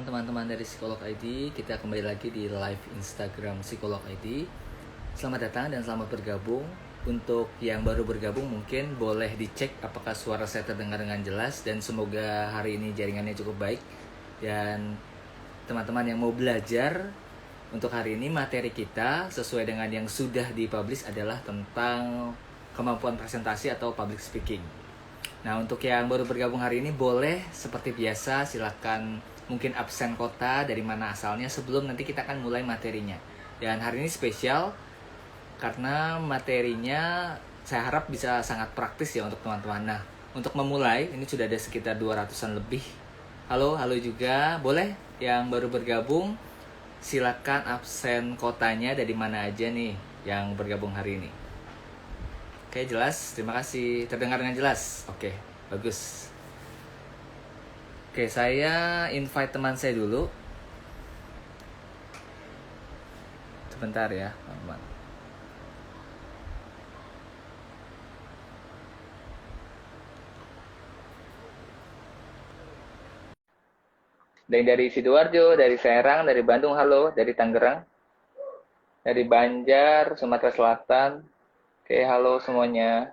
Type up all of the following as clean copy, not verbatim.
teman-teman dari Psikolog ID. Kita kembali lagi di live Instagram Psikolog ID. Selamat datang dan selamat bergabung. Untuk yang baru bergabung mungkin boleh dicek apakah suara saya terdengar dengan jelas. Dan semoga hari ini jaringannya cukup baik. Dan teman-teman yang mau belajar, untuk hari ini materi kita sesuai dengan yang sudah dipublish adalah tentang kemampuan presentasi atau public speaking. Nah, untuk yang baru bergabung hari ini boleh seperti biasa silakan mungkin absen kota dari mana asalnya sebelum nanti kita akan mulai materinya. Dan hari ini spesial karena materinya saya harap bisa sangat praktis ya untuk teman-teman. Nah, untuk memulai ini sudah ada sekitar 200-an lebih. Halo juga. Boleh yang baru bergabung silakan absen kotanya dari mana aja nih yang bergabung hari ini. Oke, jelas. Terima kasih. Terdengar dengan jelas? Oke, bagus. Oke, saya invite teman saya dulu. Sebentar ya, teman-teman. Dari Sidoarjo, dari Serang, dari Bandung, halo. Dari Tangerang, dari Banjar, Sumatera Selatan. Oke, halo semuanya.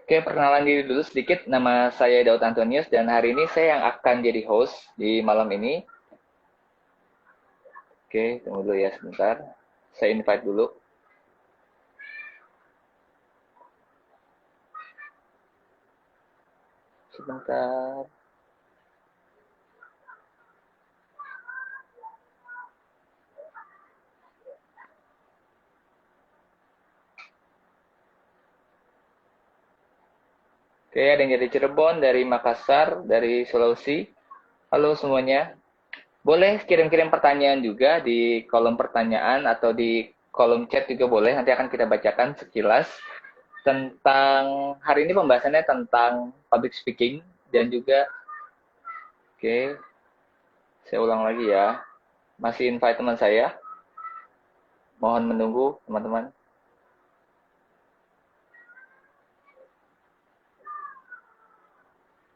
Oke, perkenalan diri dulu sedikit. Nama saya Daud Antonius dan hari ini saya yang akan jadi host di malam ini. Oke, tunggu dulu ya sebentar. Saya invite dulu. Sebentar. Oke, ada yang dari Cirebon, dari Makassar, dari Sulawesi. Halo semuanya. Boleh kirim-kirim pertanyaan juga di kolom pertanyaan atau di kolom chat juga boleh. Nanti akan kita bacakan sekilas tentang hari ini pembahasannya tentang public speaking dan juga oke, saya ulang lagi ya. Masih invite teman saya. Mohon menunggu teman-teman.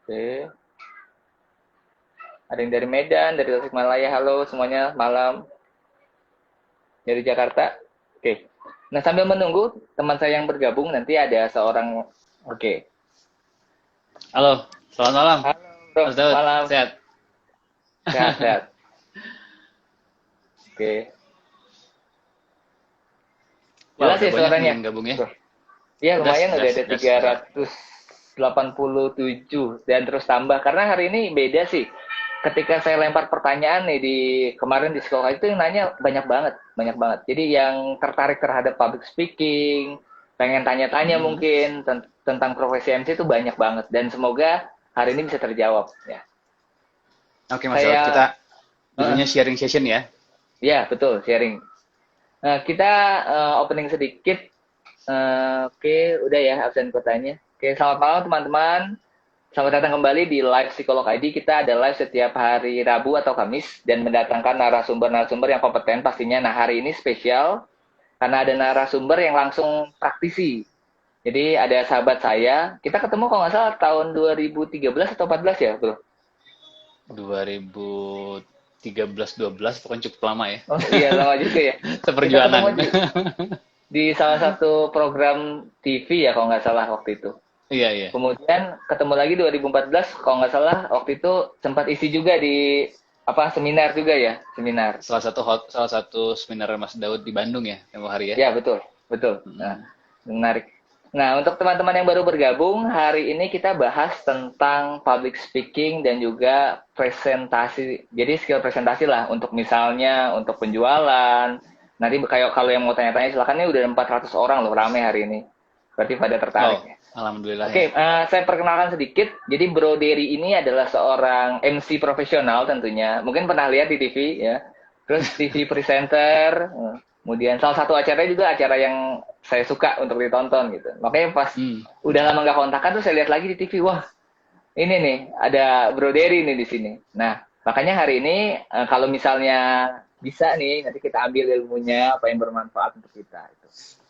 Oke. Ada yang dari Medan, dari Tasikmalaya. Halo semuanya, malam. Dari Jakarta. Oke. Nah, sambil menunggu teman saya yang bergabung, nanti ada seorang. Oke. Halo, selamat malam. Halo, bro. Mas Daud, Malam. sehat? Sehat-sehat. Oke. Wah, Jelas udah ya banyak nih suaranya? yang gabung ya. Bro. Ya, Gas, lumayan udah gas, ada gas. Ya. 387 dan terus tambah. Karena hari ini beda sih. Ketika saya lempar pertanyaan nih di kemarin di sekolah itu yang nanya banyak banget, banyak banget. Jadi yang tertarik terhadap public speaking, pengen tanya-tanya Mhm. mungkin tentang profesi MC itu banyak banget dan semoga hari ini bisa terjawab ya. Oke, Mas Daud, Saya kita judulnya sharing session ya. ya betul sharing. Nah, kita opening sedikit. Oke, udah ya absen kotanya. Oke, selamat malam teman-teman. Selamat datang kembali di live Psikolog ID. Kita ada live setiap hari Rabu atau Kamis dan mendatangkan narasumber-narasumber yang kompeten pastinya. Nah, hari ini spesial karena ada narasumber yang langsung praktisi. Jadi ada sahabat saya, kita ketemu kalau nggak salah tahun 2013 atau 14 ya, bro? 2013-12, pokoknya cukup lama ya. Oh iya, lama juga ya. Kita ketemu Seperjuangan. di salah satu program TV ya kalau nggak salah waktu itu. Iya, iya. Kemudian ketemu lagi 2014 kalau nggak salah waktu itu sempat isi juga di apa seminar juga ya, seminar. Salah satu seminar Mas Daud di Bandung ya, tempo hari ya. Ya, betul, betul. Nah, Mhm. menarik. Nah, untuk teman-teman yang baru bergabung, hari ini kita bahas tentang public speaking dan juga presentasi. Jadi skill presentasi lah untuk misalnya untuk penjualan. Nanti kayak kalau yang mau tanya-tanya silakan, ini udah 400 orang loh rame hari ini. Berarti pada tertarik Wow, ya. alhamdulillah ya. Oke, saya perkenalkan sedikit. Jadi Bro Derry ini adalah seorang MC profesional tentunya. Mungkin pernah lihat di TV ya. Terus TV presenter. Kemudian salah satu acara juga acara yang saya suka untuk ditonton gitu. Makanya pas Hmm. udah lama nggak kontakan tuh saya lihat lagi di TV. Wah, ini nih ada Bro Derry nih di sini. Nah, makanya hari ini kalau misalnya bisa nih nanti kita ambil ilmunya apa yang bermanfaat untuk kita.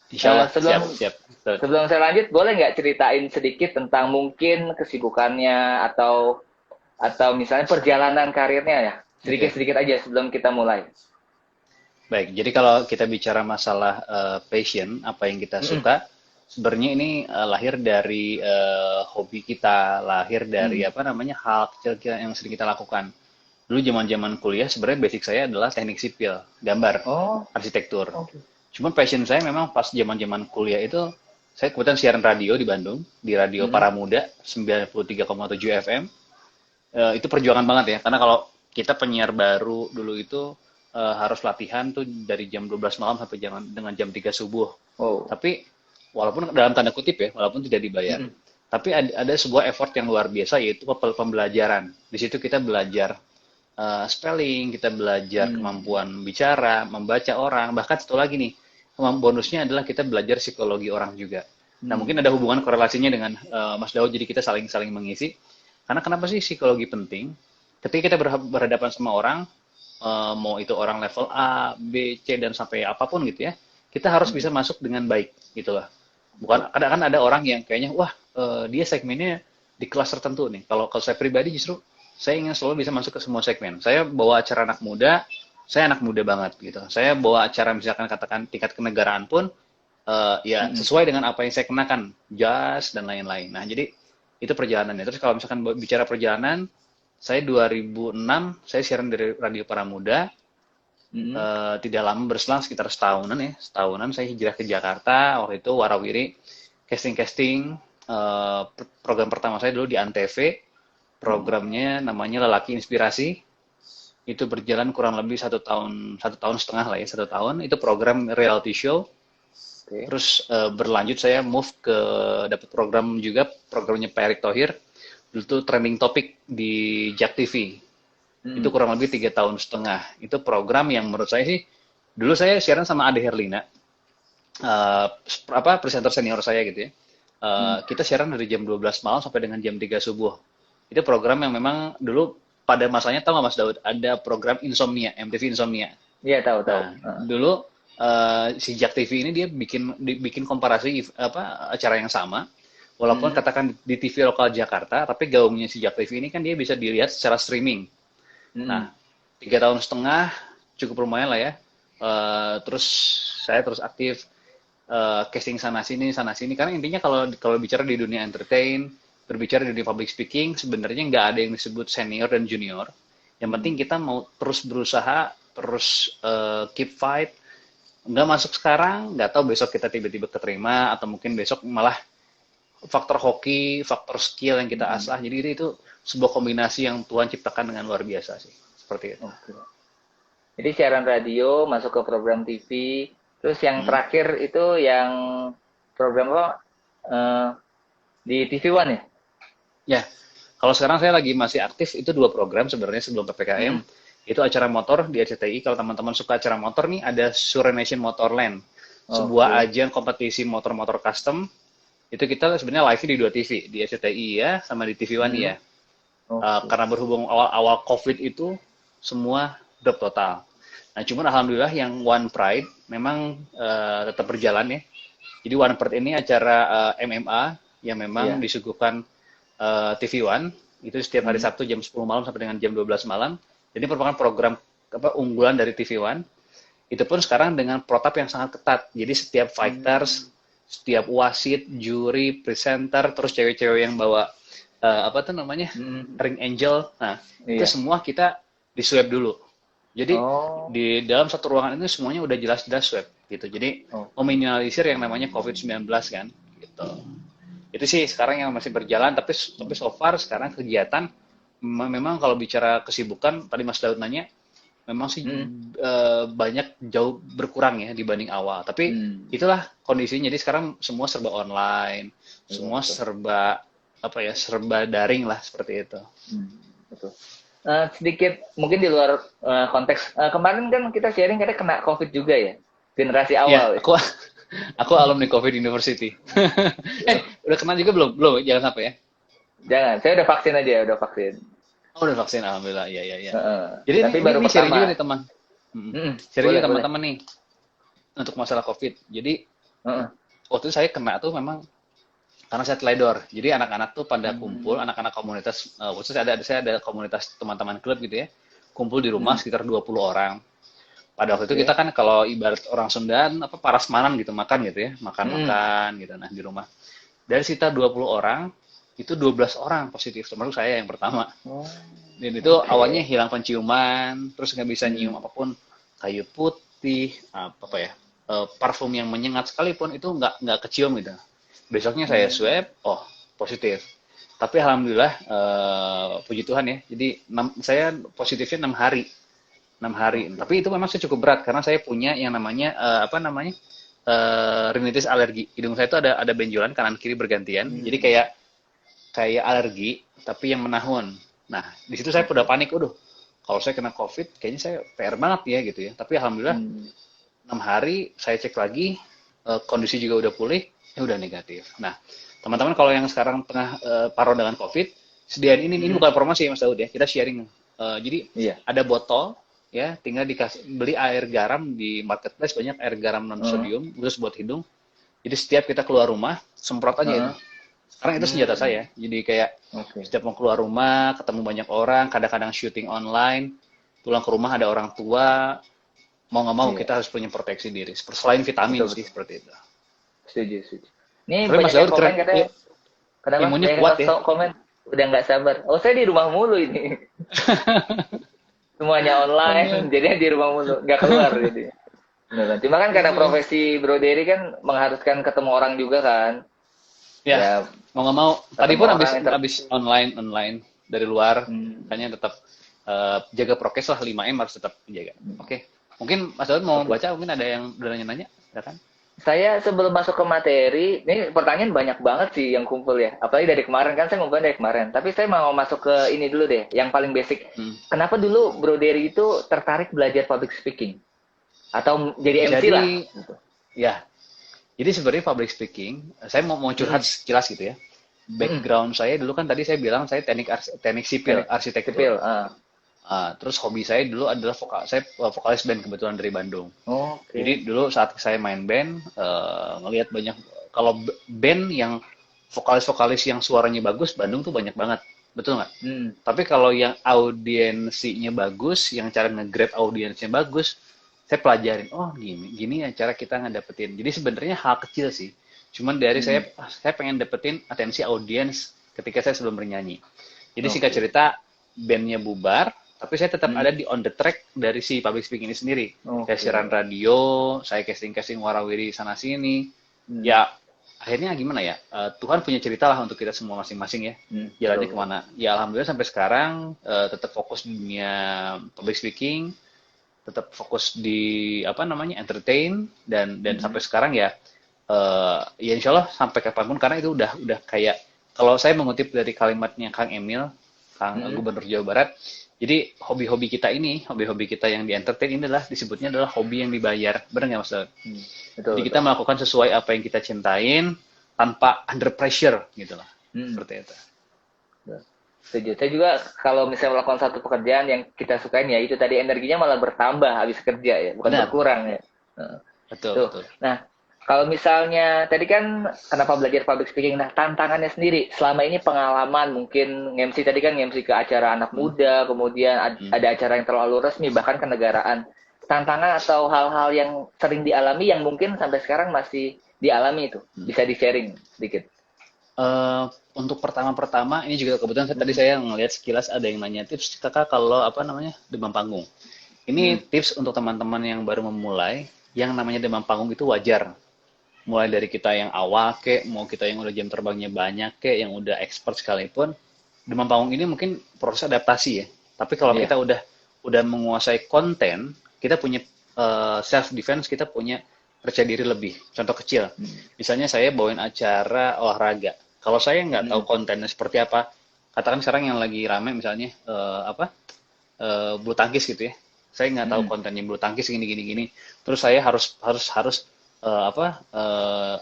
Insya Allah, Sebelum siap, siap. Daud. Sebelum saya lanjut, boleh nggak ceritain sedikit tentang mungkin kesibukannya atau atau misalnya perjalanan karirnya ya, sedikit-sedikit aja sebelum kita mulai. Baik, jadi kalau kita bicara masalah passion, apa yang kita Mm-mm. suka, sebenarnya ini lahir dari hobi kita, lahir dari Mm. apa namanya hal kecil yang sering kita lakukan. Dulu zaman-zaman kuliah, sebenarnya basic saya adalah teknik sipil, gambar, Oh, arsitektur. oke. Cuman passion saya memang pas zaman-zaman kuliah itu, saya kebetulan siaran radio di Bandung, di radio Mm-mm. Para Muda, 93,7 FM. Itu perjuangan banget ya, karena kalau kita penyiar baru dulu itu harus latihan tuh dari jam 12 malam sampai dengan jam 3 subuh. Oh. Tapi walaupun dalam tanda kutip ya, walaupun tidak dibayar, Mm-mm. tapi ada sebuah effort yang luar biasa yaitu pembelajaran. Di situ kita belajar spelling, kita belajar Mm. kemampuan bicara, membaca orang, bahkan satu lagi nih, bonusnya adalah kita belajar psikologi orang juga. Nah, mungkin Mm. ada hubungan korelasinya dengan Mas Daud, jadi kita saling mengisi. Karena kenapa sih psikologi penting? Ketika kita berhadapan sama orang, mau itu orang level A, B, C, dan sampai apapun gitu ya, kita harus bisa masuk dengan baik gitu lah. Bukan, kadang kan ada orang yang kayaknya, wah dia segmennya di kelas tertentu nih. Kalau saya pribadi justru, saya ingin selalu bisa masuk ke semua segmen. Saya bawa acara anak muda, saya anak muda banget gitu. Saya bawa acara misalkan katakan tingkat kenegaraan pun, ya Mm-mm. sesuai dengan apa yang saya kenakan, jas dan lain-lain. Nah, jadi itu perjalanannya. Terus kalau misalkan bicara perjalanan, saya 2006 saya siaran dari Radio Para Muda. Mm-mm. Tidak lama berselang sekitar setahunan ya. Setahunan saya hijrah ke Jakarta. Waktu itu warawiri casting-casting. Program pertama saya dulu di Antv. Programnya namanya Lelaki Inspirasi. Itu berjalan kurang lebih 1 tahun setengah lah ya, 1 tahun. Itu program reality show. Oke. Terus berlanjut saya move ke dapat program juga, programnya Pak Erick Thohir. Dulu tuh trending topik di Jak TV. Itu Mm-mm. kurang lebih 3 tahun setengah. Itu program yang menurut saya sih, dulu saya siaran sama Ade Herlina, presenter senior saya gitu ya. Mm. Kita siaran dari jam 12 malam sampai dengan jam 3 subuh. Itu program yang memang dulu pada masanya, tahu nggak Mas Daud, ada program Insomnia, MTV Insomnia. Iya, tahu. Nah, dulu si Jak TV ini dia bikin komparasi acara yang sama, walaupun Mm. katakan di TV lokal Jakarta, tapi gaungnya si Jak TV ini kan dia bisa dilihat secara streaming. Mm. Nah, 3 tahun setengah cukup lumayan lah ya. Terus saya terus aktif casting sana sini. Karena intinya kalau bicara di dunia entertain, berbicara di dunia public speaking, sebenarnya nggak ada yang disebut senior dan junior. Yang penting kita mau terus berusaha, terus keep fight. Nggak masuk sekarang, nggak tahu besok kita tiba-tiba keterima, atau mungkin besok malah faktor hoki, faktor skill yang kita asah. Jadi itu sebuah kombinasi yang Tuhan ciptakan dengan luar biasa sih. Seperti itu. Oke. Jadi siaran radio, masuk ke program TV, terus yang terakhir itu yang program apa? Di TV One ya? Ya, kalau sekarang saya lagi masih aktif, itu 2 program sebenarnya sebelum PPKM. Itu acara motor di RCTI. Kalau teman-teman suka acara motor nih, ada Surenation Motorland. Sebuah ajang kompetisi motor-motor custom. Itu kita sebenarnya live di 2 TV, di RCTI ya, sama di TV One ya. Karena berhubung awal-awal COVID itu, semua drop total. Nah, cuman alhamdulillah yang One Pride memang tetap berjalan ya. Jadi One Pride ini acara MMA yang memang disuguhkan TV One, itu setiap hari Sabtu jam 10 malam sampai dengan jam 12 malam. Jadi merupakan program unggulan dari TV One. Itu pun sekarang dengan protap yang sangat ketat. Jadi setiap fighters, setiap wasit, juri, presenter, terus cewek-cewek yang bawa ring angel. Nah, itu semua kita di swab dulu. Jadi di dalam satu ruangan itu semuanya udah jelas-jelas swab gitu. Jadi meminimalisir yang namanya COVID-19 kan gitu. Itu sih sekarang yang masih berjalan, tapi so far sekarang kegiatan memang kalau bicara kesibukan, tadi Mas Daud nanya, memang sih banyak jauh berkurang ya dibanding awal. Tapi itulah kondisinya. Jadi sekarang semua serba online, semua serba serba daring lah seperti itu. Betul. Sedikit mungkin di luar konteks, kemarin kan kita sharing katanya kena COVID juga ya, generasi awal. Ya, aku alumni COVID University. Udah kena juga belum? Belum, jangan sampai ya. Jangan, saya udah vaksin aja, udah vaksin. Oh, udah vaksin, alhamdulillah. Iya. Jadi tapi baru ini sharing pertama. juga nih teman. Sharing juga teman-teman nih untuk masalah COVID. Jadi waktu itu saya kena tuh memang karena saya teledor. Jadi anak-anak tuh pada kumpul, anak-anak komunitas, khususnya saya ada komunitas teman-teman klub gitu ya, kumpul di rumah sekitar 20 orang. Pada waktu itu Oke. kita kan kalau ibarat orang Sundan apa parasmanan gitu makan gitu ya, makan-makan gitu nah di rumah. Dari sekitar 20 orang itu 12 orang positif, termasuk saya yang pertama. Oh, Dan itu awalnya oke. hilang penciuman, terus nggak bisa nyium apapun, kayu putih, apa ya, parfum yang menyengat sekalipun itu nggak kecium gitu. Besoknya saya Hmm. swab, oh positif. Tapi alhamdulillah, puji Tuhan ya, jadi saya positifnya 6 hari. 6 hari. Oke. Tapi itu memang saya cukup berat karena saya punya yang namanya apa namanya rinitis alergi. Hidung saya itu ada benjolan kanan kiri bergantian. Jadi Hmm. kayak kayak alergi tapi yang menahun. Nah, di situ saya udah Oke. panik, udah kalau saya kena COVID kayaknya saya PR banget ya gitu ya. Tapi alhamdulillah Hmm. 6 hari saya cek lagi kondisi juga udah pulih, ya udah negatif. Nah, teman-teman kalau yang sekarang tengah paro dengan COVID, sediain ini Hmm. bukan promosi ya Mas Daud ya, kita sharing. Jadi Iya. ada botol ya, tinggal dikasih beli air garam di marketplace banyak air garam non Heeh. sodium khusus buat hidung. Jadi setiap kita keluar rumah semprot aja itu. Heeh. Sekarang itu senjata Hmm. saya. Jadi kayak Oke. setiap mau keluar rumah, ketemu banyak orang, kadang-kadang syuting online, pulang ke rumah ada orang tua, mau nggak mau Iya. kita harus punya proteksi diri. Selain vitamin Betul sih betul. seperti itu. Setuju setuju. Ini Tapi Mas banyak yang Daud komen keren, katanya. Kenapa? imunnya Banyak yang kuat ya. komen. Udah nggak sabar. Oh, saya di rumah mulu ini. Semuanya online, jadinya di rumah mulu, nggak keluar jadi. Beneran. Cuma kan karena Iya. profesi Bro Dery kan mengharuskan ketemu orang juga kan. Ya, Ya, mau nggak mau. Tadi ketemu pun orang abis interaksi. online dari luar, Hmm. makanya tetap jaga prokes lah 5M harus tetap dijaga. Oke. Mungkin Mas Daud mau Oke. baca, mungkin ada yang udah nanya-nanya, ya kan? Saya sebelum masuk ke materi, ini pertanyaan banyak banget sih yang kumpul ya. Apalagi dari kemarin kan saya ngumpulin dari kemarin. Tapi saya mau masuk ke ini dulu deh, yang paling basic. Hmm. Kenapa dulu Bro Dery itu tertarik belajar public speaking? Atau jadi MC lah? Jadi, ya, jadi sebenarnya public speaking, saya mau curhat sekilas gitu ya. Mm-mm. Background saya dulu kan tadi saya bilang saya teknik sipil, Teknik arsitektur. sipil. Terus hobi saya dulu adalah saya vokalis band kebetulan dari Bandung. Oke. Jadi dulu saat saya main band, ngelihat banyak kalau band yang vokalis-vokalis yang suaranya bagus, Bandung tuh banyak banget, betul nggak? Hmm. Tapi kalau yang audiensinya bagus, yang cara nge-grab audiensnya bagus, saya pelajarin. Oh gini, gini ya cara kita ngedapetin. Jadi sebenarnya hal kecil sih. Cuman dari saya pengen dapetin atensi audiens ketika saya sebelum bernyanyi. Jadi singkat Oke. cerita, bandnya bubar, tapi saya tetap Hmm. ada di on the track dari si public speaking ini sendiri. Saya Oke. siaran radio, saya casting-casting warawiri sana sini. Hmm. Ya akhirnya gimana ya? Tuhan punya cerita lah untuk kita semua masing-masing ya. Hmm. Jalannya Betul. kemana? Ya alhamdulillah sampai sekarang tetap fokus di dunia public speaking, tetap fokus di apa namanya entertain dan sampai sekarang ya ya insya Allah sampai kapanpun karena itu udah kayak kalau saya mengutip dari kalimatnya Kang Emil, Kang Gubernur Jawa Barat. Jadi hobi-hobi kita ini, hobi-hobi kita yang di entertain ini adalah disebutnya adalah hobi yang dibayar. Benar nggak Mas Daud? Betul, Jadi betul. kita melakukan sesuai apa yang kita cintain tanpa under pressure gitu lah. Seperti itu. Setuju. Saya juga kalau misalnya melakukan satu pekerjaan yang kita sukain ya itu tadi energinya malah bertambah habis kerja ya, bukan Benar. berkurang ya. Betul, Tuh. betul. Nah, kalau misalnya tadi kan kenapa belajar public speaking? Nah, tantangannya sendiri selama ini pengalaman mungkin MC tadi kan MC ke acara anak muda, kemudian ada acara yang terlalu resmi bahkan kenegaraan. Tantangan atau hal-hal yang sering dialami yang mungkin sampai sekarang masih dialami itu. Bisa di-sharing sedikit. Untuk pertama-pertama ini juga kebetulan tadi saya ngelihat sekilas ada yang nanya tips kakak kalau apa namanya demam panggung. Ini tips untuk teman-teman yang baru memulai, yang namanya demam panggung itu wajar. Mulai dari kita yang awal mau kita yang udah jam terbangnya banyak yang udah expert sekalipun, demam panggung ini mungkin proses adaptasi ya. Tapi kalau kita udah menguasai konten, kita punya self defense, kita punya percaya diri lebih. Contoh kecil, misalnya saya bawain acara olahraga. Kalau saya nggak tahu kontennya seperti apa, katakan sekarang yang lagi rame misalnya bulu tangkis gitu ya. Saya nggak tahu kontennya bulu tangkis gini. Terus saya harus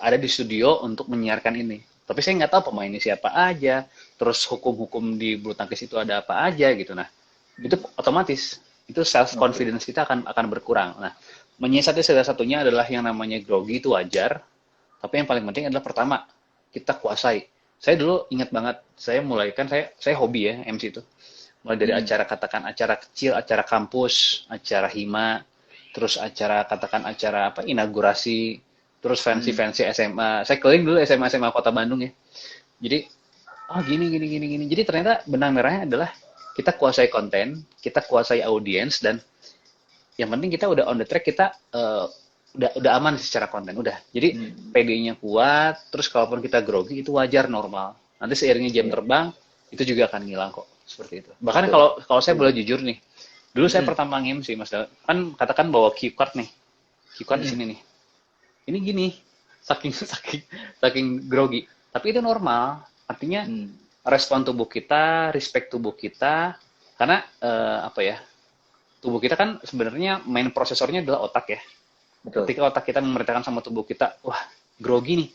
ada di studio untuk menyiarkan ini. Tapi saya nggak tahu pemainnya siapa aja. Terus hukum-hukum di bulu tangkis itu ada apa aja gitu. Nah, itu otomatis itu self confidence kita akan berkurang. Nah, menyiasati salah satunya adalah yang namanya grogi itu wajar. Tapi yang paling penting adalah pertama kita kuasai. Saya dulu ingat banget, saya mulai kan saya hobi ya MC itu. Mulai dari acara katakan acara kecil, acara kampus, acara hima, terus acara katakan acara apa inaugurasi, terus fancy SMA. Saya keliling dulu SMA SMA Kota Bandung ya. Jadi oh gini gini gini gini. Jadi ternyata benang merahnya adalah kita kuasai konten, kita kuasai audiens dan yang penting kita udah on the track, kita udah aman secara konten udah. Jadi PD-nya kuat, terus kalaupun kita grogi itu wajar normal. Nanti seiringnya jam terbang itu juga akan ngilang kok seperti itu. Bahkan kalau saya boleh jujur nih, dulu saya pertama nge-MC Mas Daud, kan katakan bawa cue card nih, cue card di sini nih. Ini gini, saking grogi. Tapi itu normal, artinya respon tubuh kita, respect tubuh kita, karena apa ya? Tubuh kita kan sebenarnya main prosesornya adalah otak ya. Betul. Ketika otak kita memerintahkan sama tubuh kita, wah grogi nih.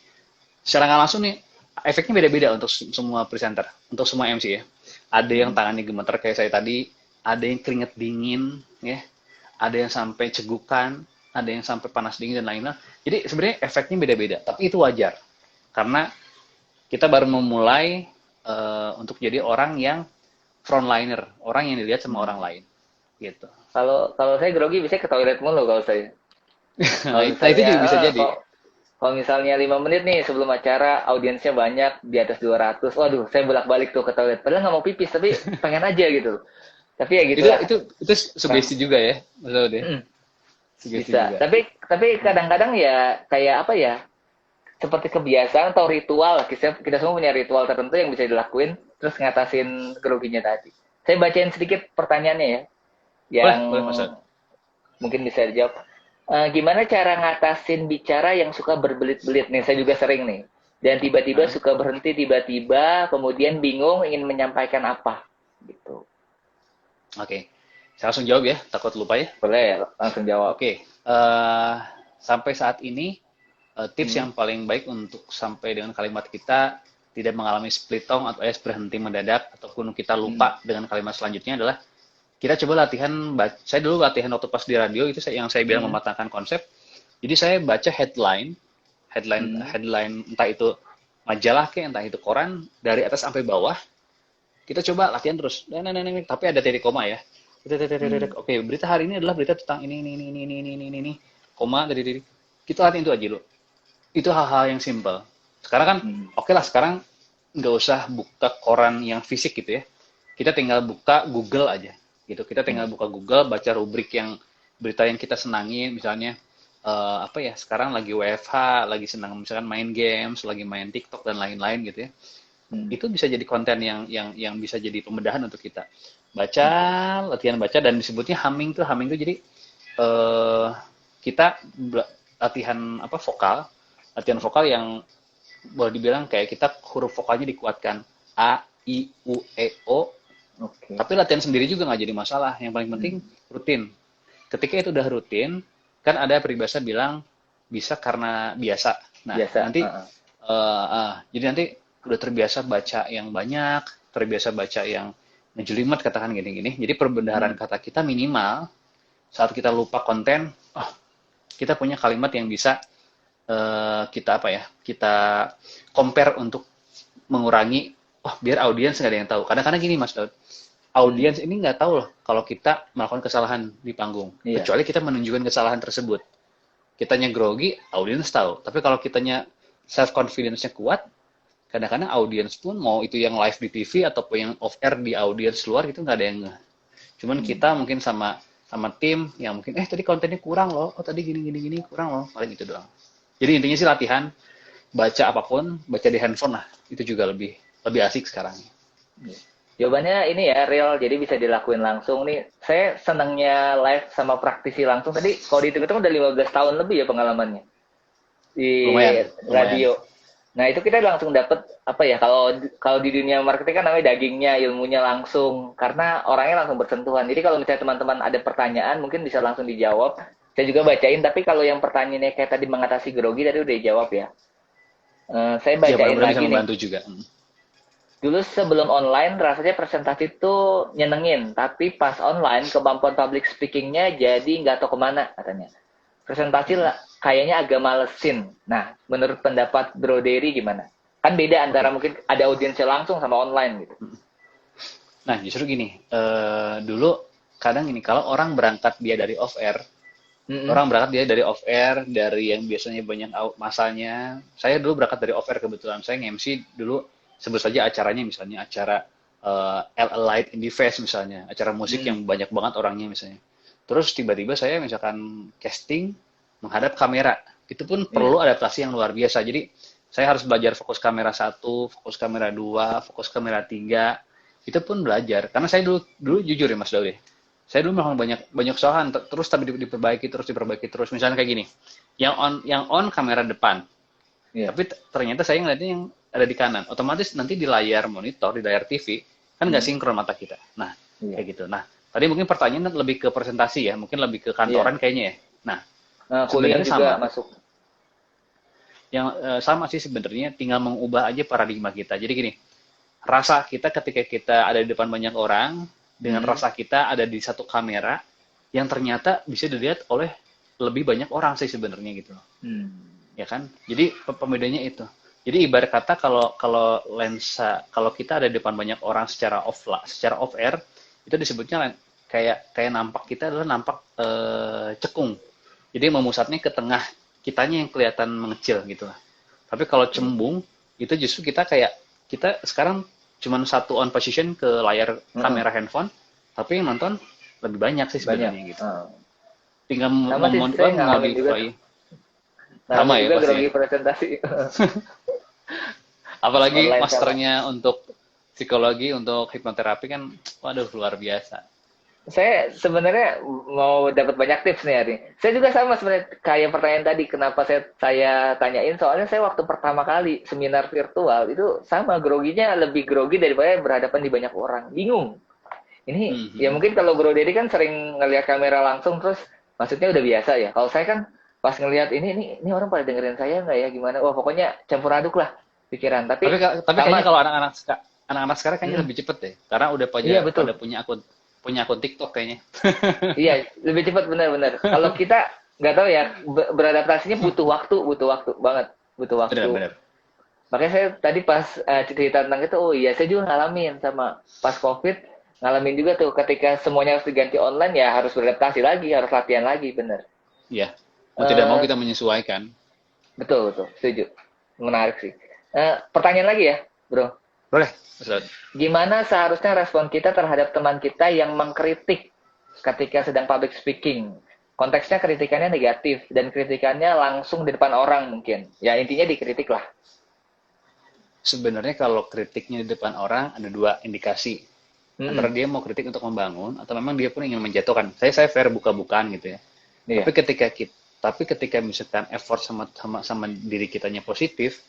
Secara nggak langsung nih, efeknya beda-beda untuk semua presenter, untuk semua MC ya. Ada yang tangannya gemeter kayak saya tadi, ada yang keringet dingin, ya, ada yang sampai cegukan, ada yang sampai panas dingin dan lain-lain. Jadi sebenarnya efeknya beda-beda, tapi itu wajar karena kita baru memulai untuk jadi orang yang frontliner, orang yang dilihat sama orang lain, gitu. Kalau saya grogi bisa ke toilet mulu kalau saya. Nah, itu juga bisa jadi. Kalau misalnya 5 menit nih sebelum acara, audiensnya banyak, di atas 200, waduh, saya bolak-balik tuh ke toilet. Padahal nggak mau pipis, tapi pengen aja gitu. Tapi ya gitu lah. Itu sugesti juga ya, maksudnya deh. Sugesti Bisa. juga. Tapi kadang-kadang ya kayak apa ya? Seperti kebiasaan atau ritual. Kita semua punya ritual tertentu yang bisa dilakuin, terus ngatasin groginya tadi. Saya bacain sedikit pertanyaannya ya, yang boleh, mungkin bisa dijawab. Gimana cara ngatasin bicara yang suka berbelit-belit? Nih, saya juga sering nih. Dan tiba-tiba suka berhenti tiba-tiba, kemudian bingung ingin menyampaikan apa. Gitu. Oke. Saya langsung jawab ya, takut lupa ya. Boleh, langsung jawab. Oke. Sampai saat ini, tips yang paling baik untuk sampai dengan kalimat kita tidak mengalami split tongue atau berhenti mendadak, ataupun kita lupa dengan kalimat selanjutnya adalah kita coba latihan, saya dulu latihan waktu pas di radio, itu yang saya bilang mematangkan konsep. Jadi saya baca headline entah itu majalah entah itu koran, dari atas sampai bawah, kita coba latihan terus. Tapi ada titik koma ya. Oke, berita hari ini adalah berita tentang ini, koma, dari kita latihan itu aja dulu. Itu hal-hal yang simple. Sekarang kan, oke lah, sekarang nggak usah buka koran yang fisik gitu ya. Kita tinggal buka Google aja. Gitu. Kita tinggal buka Google, baca rubrik yang berita yang kita senangin, misalnya apa ya, sekarang lagi WFH, lagi senang misalkan main games, lagi main TikTok dan lain-lain gitu ya. Itu bisa jadi konten yang bisa jadi pembedahan untuk kita. Baca, latihan baca, dan disebutnya humming tuh jadi kita latihan latihan vokal yang boleh dibilang kayak kita huruf vokalnya dikuatkan, A, I, U, E, O. Okay. Tapi latihan sendiri juga nggak jadi masalah. Yang paling penting rutin. Ketika itu udah rutin, kan ada peribahasa bilang bisa karena biasa. Nah, nanti jadi nanti udah terbiasa baca yang banyak, terbiasa baca yang ngejelimet, katakan gini-gini. Jadi perbendaharaan kata kita minimal saat kita lupa konten, kita punya kalimat yang bisa kita compare untuk mengurangi. Biar audiens nggak ada yang tahu. Kadang-kadang gini Mas Daud, audiens ini nggak tahu loh kalau kita melakukan kesalahan di panggung. Iya. Kecuali kita menunjukkan kesalahan tersebut. Kitanya grogi, audiens tahu. Tapi kalau kitanya self-confidence-nya kuat, kadang-kadang audiens pun, mau itu yang live di TV ataupun yang off-air di audiens luar, itu nggak ada yang nggak. Cuman kita mungkin sama tim yang mungkin, tadi kontennya kurang loh, tadi gini kurang loh, paling itu doang. Jadi intinya sih latihan, baca apapun, baca di handphone lah, itu juga lebih asik sekarang. Jawabannya ini ya, real, jadi bisa dilakuin langsung nih. Saya senangnya live sama praktisi langsung. Tadi kalau dihitung-hitung udah 15 tahun lebih ya pengalamannya di radio. Nah itu kita langsung dapet apa ya, kalau di dunia marketing kan namanya dagingnya, ilmunya langsung, karena orangnya langsung bersentuhan. Jadi kalau misalnya teman-teman ada pertanyaan mungkin bisa langsung dijawab. Saya juga bacain, tapi kalau yang pertanyaannya kayak tadi mengatasi grogi tadi udah dijawab ya. Saya bacain lagi nih. Juga. Dulu sebelum online rasanya presentasi itu nyenengin, tapi pas online kemampuan public speakingnya jadi nggak tahu kemana katanya. Presentasi kayaknya agak malesin. Nah, menurut pendapat Bro Dery gimana? Kan beda Oke. antara mungkin ada audiensnya langsung sama online gitu. Nah, justru gini, dulu kadang gini, kalau orang berangkat dia dari off air, Mm-mm. orang berangkat dia dari off air, dari yang biasanya banyak masanya. Saya dulu berangkat dari off air kebetulan. Saya nge-MC dulu, sebut saja acaranya misalnya acara L Light in the Fest misalnya, acara musik Mm. yang banyak banget orangnya misalnya. Terus tiba-tiba saya misalkan casting menghadap kamera. Itu pun Iya. perlu adaptasi yang luar biasa. Jadi saya harus belajar fokus kamera satu, fokus kamera dua, fokus kamera tiga. Itu pun belajar. Karena saya dulu dulu jujur ya Mas Daud ya, saya dulu memang banyak banyak kesalahan terus tapi diperbaiki terus misalnya kayak gini, yang on kamera depan Iya. tapi ternyata saya ngeliatnya yang ada di kanan, otomatis nanti di layar monitor di layar TV kan nggak Mm. sinkron mata kita. Nah Iya. kayak gitu. Nah tadi mungkin pertanyaan lebih ke presentasi ya, mungkin lebih ke Iya. kantoran kayaknya ya. Nah Nah, kuliah sebenarnya juga sama, masuk. yang sama sih sebenarnya, tinggal mengubah aja paradigma kita. Jadi gini, rasa kita ketika kita ada di depan banyak orang dengan Mm. rasa kita ada di satu kamera yang ternyata bisa dilihat oleh lebih banyak orang sih sebenarnya gitu loh. Hmm. Ya kan? Jadi pembedanya itu. Jadi ibarat kata kalau kalau lensa, kalau kita ada di depan banyak orang secara off air, itu disebutnya kayak kayak nampak kita adalah nampak cekung. Jadi memusatnya ke tengah, kitanya yang kelihatan mengecil gitu lah. Tapi kalau cembung itu justru kita kayak kita sekarang cuman satu on position ke layar Heeh. kamera handphone, tapi yang nonton lebih banyak sih Banyak. sebenarnya gitu. Heeh. Tinggal Sama sih saya ngalamin juga memodify. tuh. Sama Ngalamin ya juga pasti ya. grogi presentasi. Apalagi Online sama. masternya untuk psikologi, untuk hipnoterapi kan, waduh luar biasa. Saya sebenarnya mau dapat banyak tips nih hari. Saya juga sama sebenarnya kayak pertanyaan tadi, kenapa saya tanyain, soalnya saya waktu pertama kali seminar virtual itu sama groginya, lebih grogi daripada berhadapan di banyak orang. Bingung. Ini ya Mhm. mungkin kalau Bro Dedi kan sering ngelihat kamera langsung terus maksudnya udah biasa ya. Kalau saya kan pas ngelihat ini orang pada dengerin saya nggak ya gimana? Wah pokoknya campur aduk lah pikiran. Tapi Tapi tapi kayaknya sama, kalau anak-anak sekarang kayaknya mm, lebih cepet deh, karena udah pada iya pada betul. punya akun TikTok kayaknya. Iya lebih cepat benar-benar. Kalau kita nggak tahu ya beradaptasinya butuh waktu banget, butuh waktu. Bener-bener. Makanya saya tadi pas cerita tentang itu, oh iya saya juga ngalamin sama pas COVID ngalamin juga tuh ketika semuanya harus diganti online ya harus beradaptasi lagi, harus latihan lagi, bener. Iya. Mau tidak mau Eh, kita menyesuaikan. betul betul, setuju. Menarik sih. Pertanyaan lagi ya, bro. Boleh, Ustaz. Gimana seharusnya respon kita terhadap teman kita yang mengkritik ketika sedang public speaking? Konteksnya kritikannya negatif dan kritikannya langsung di depan orang mungkin. Ya intinya dikritik lah. Sebenarnya kalau kritiknya di depan orang ada dua indikasi. Antara Mm-mm. dia mau kritik untuk membangun atau memang dia pun ingin menjatuhkan. Saya fair buka-bukaan gitu ya. Tapi Iya. ketika misalkan effort sama diri kitanya positif,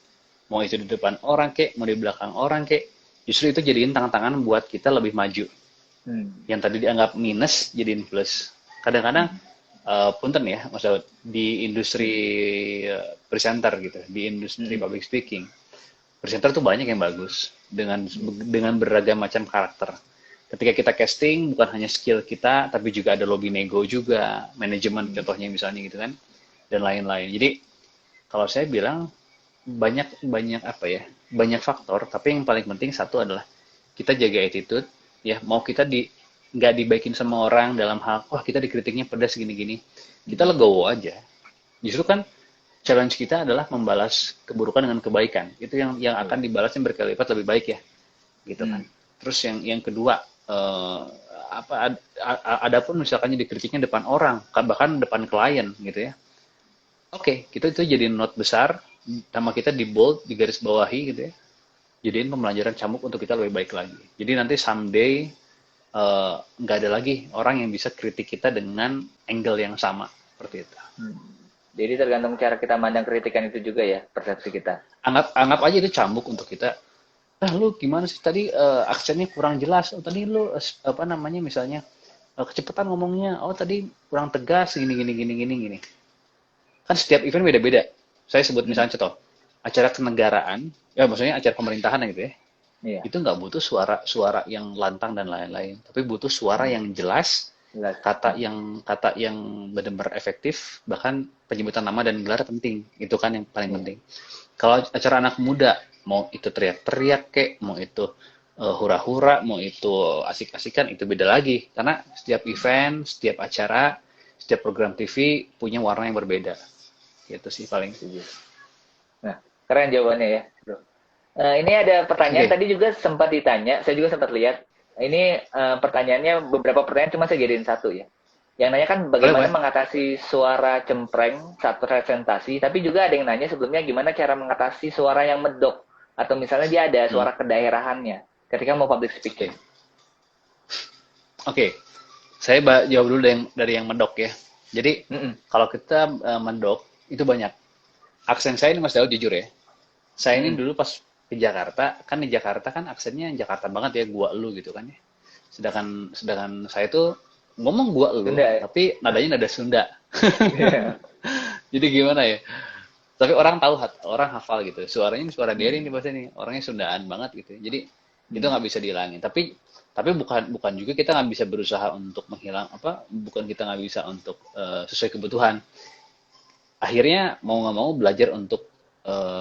mau itu di depan orang kek, mau di belakang orang kek, justru itu jadiin tangan-tangan buat kita lebih maju. Hmm. Yang tadi dianggap minus jadiin plus. Kadang-kadang punten ya, Mas Daud, di industri presenter gitu, di industri Mm-mm. public speaking, presenter tuh banyak yang bagus dengan beragam macam karakter. Ketika kita casting bukan hanya skill kita, tapi juga ada lobby nego juga, manajemen contohnya misalnya gitu kan, dan lain-lain. Jadi kalau saya bilang banyak banyak apa ya, banyak faktor, tapi yang paling penting satu adalah kita jaga attitude, ya mau kita nggak dibaikin sama orang dalam hal, wah kita dikritiknya pedas gini-gini, kita legowo aja. Justru kan challenge kita adalah membalas keburukan dengan kebaikan. Itu yang akan Iya. dibalasnya berkali lipat lebih baik ya, gitu kan. Hmm. Terus yang kedua, adapun misalkan dikritiknya depan orang, bahkan depan klien gitu ya. Oke, kita itu jadi note besar, sama kita di bold, di garis bawahi gitu ya. Jadiin pembelajaran cambuk untuk kita lebih baik lagi. Jadi nanti someday nggak ada lagi orang yang bisa kritik kita dengan angle yang sama seperti itu. Hmm. Jadi tergantung cara kita mandang kritikan itu juga ya, persepsi kita. Anggap aja itu cambuk untuk kita. Lu gimana sih tadi aksennya kurang jelas. Oh, tadi lu apa namanya misalnya kecepatan ngomongnya. Oh, tadi kurang tegas gini gini gini gini gini. Kan setiap event beda-beda. Saya sebut Hmm. misalnya contoh acara kenegaraan, ya maksudnya acara pemerintahan gitu ya. Iya. Itu nggak butuh suara yang lantang dan lain-lain, tapi butuh suara Hmm. yang jelas, Jelas. kata yang benar-benar efektif, bahkan penyebutan nama dan gelar penting. Itu kan yang paling Iya. penting. Kalau acara anak muda, mau itu teriak-teriak kek, mau itu hura-hura, mau itu asik-asikan, itu beda lagi. Karena setiap event, setiap acara, setiap program TV punya warna yang berbeda. Gitu sih paling. Nah, keren jawabannya ya, bro. Ini ada pertanyaan Oke, tadi juga sempat ditanya, saya juga sempat lihat. Ini pertanyaannya beberapa pertanyaan cuma saya jadiin satu ya. Yang nanya kan boleh bagaimana boleh. mengatasi suara cempreng saat presentasi, tapi juga ada yang nanya sebelumnya gimana cara mengatasi suara yang medok atau misalnya dia ada Hmm, suara kedaerahannya ketika mau public speaking. oke. Oke, saya jawab dulu dari yang mendok ya. Jadi Mm-mm. kalau kita mendok itu banyak. Aksen saya ini Mas Daud jujur ya. Saya ini Mm-mm. dulu pas ke Jakarta, kan di Jakarta kan aksennya Jakarta banget ya, gua lu gitu kan ya. Sedangkan sedangkan saya tuh ngomong gua lu, Sunda ya? tapi nadanya nada Sunda. Iya. Jadi gimana ya? Tapi orang tahu, orang hafal gitu. Suaranya ini suara Derry Hmm. nih bahasa ini, orangnya Sundaan banget gitu. Jadi itu Hmm. nggak bisa dihilangin. Tapi bukan bukan juga kita nggak bisa berusaha untuk menghilang apa, bukan kita nggak bisa untuk sesuai kebutuhan. Akhirnya mau nggak mau belajar untuk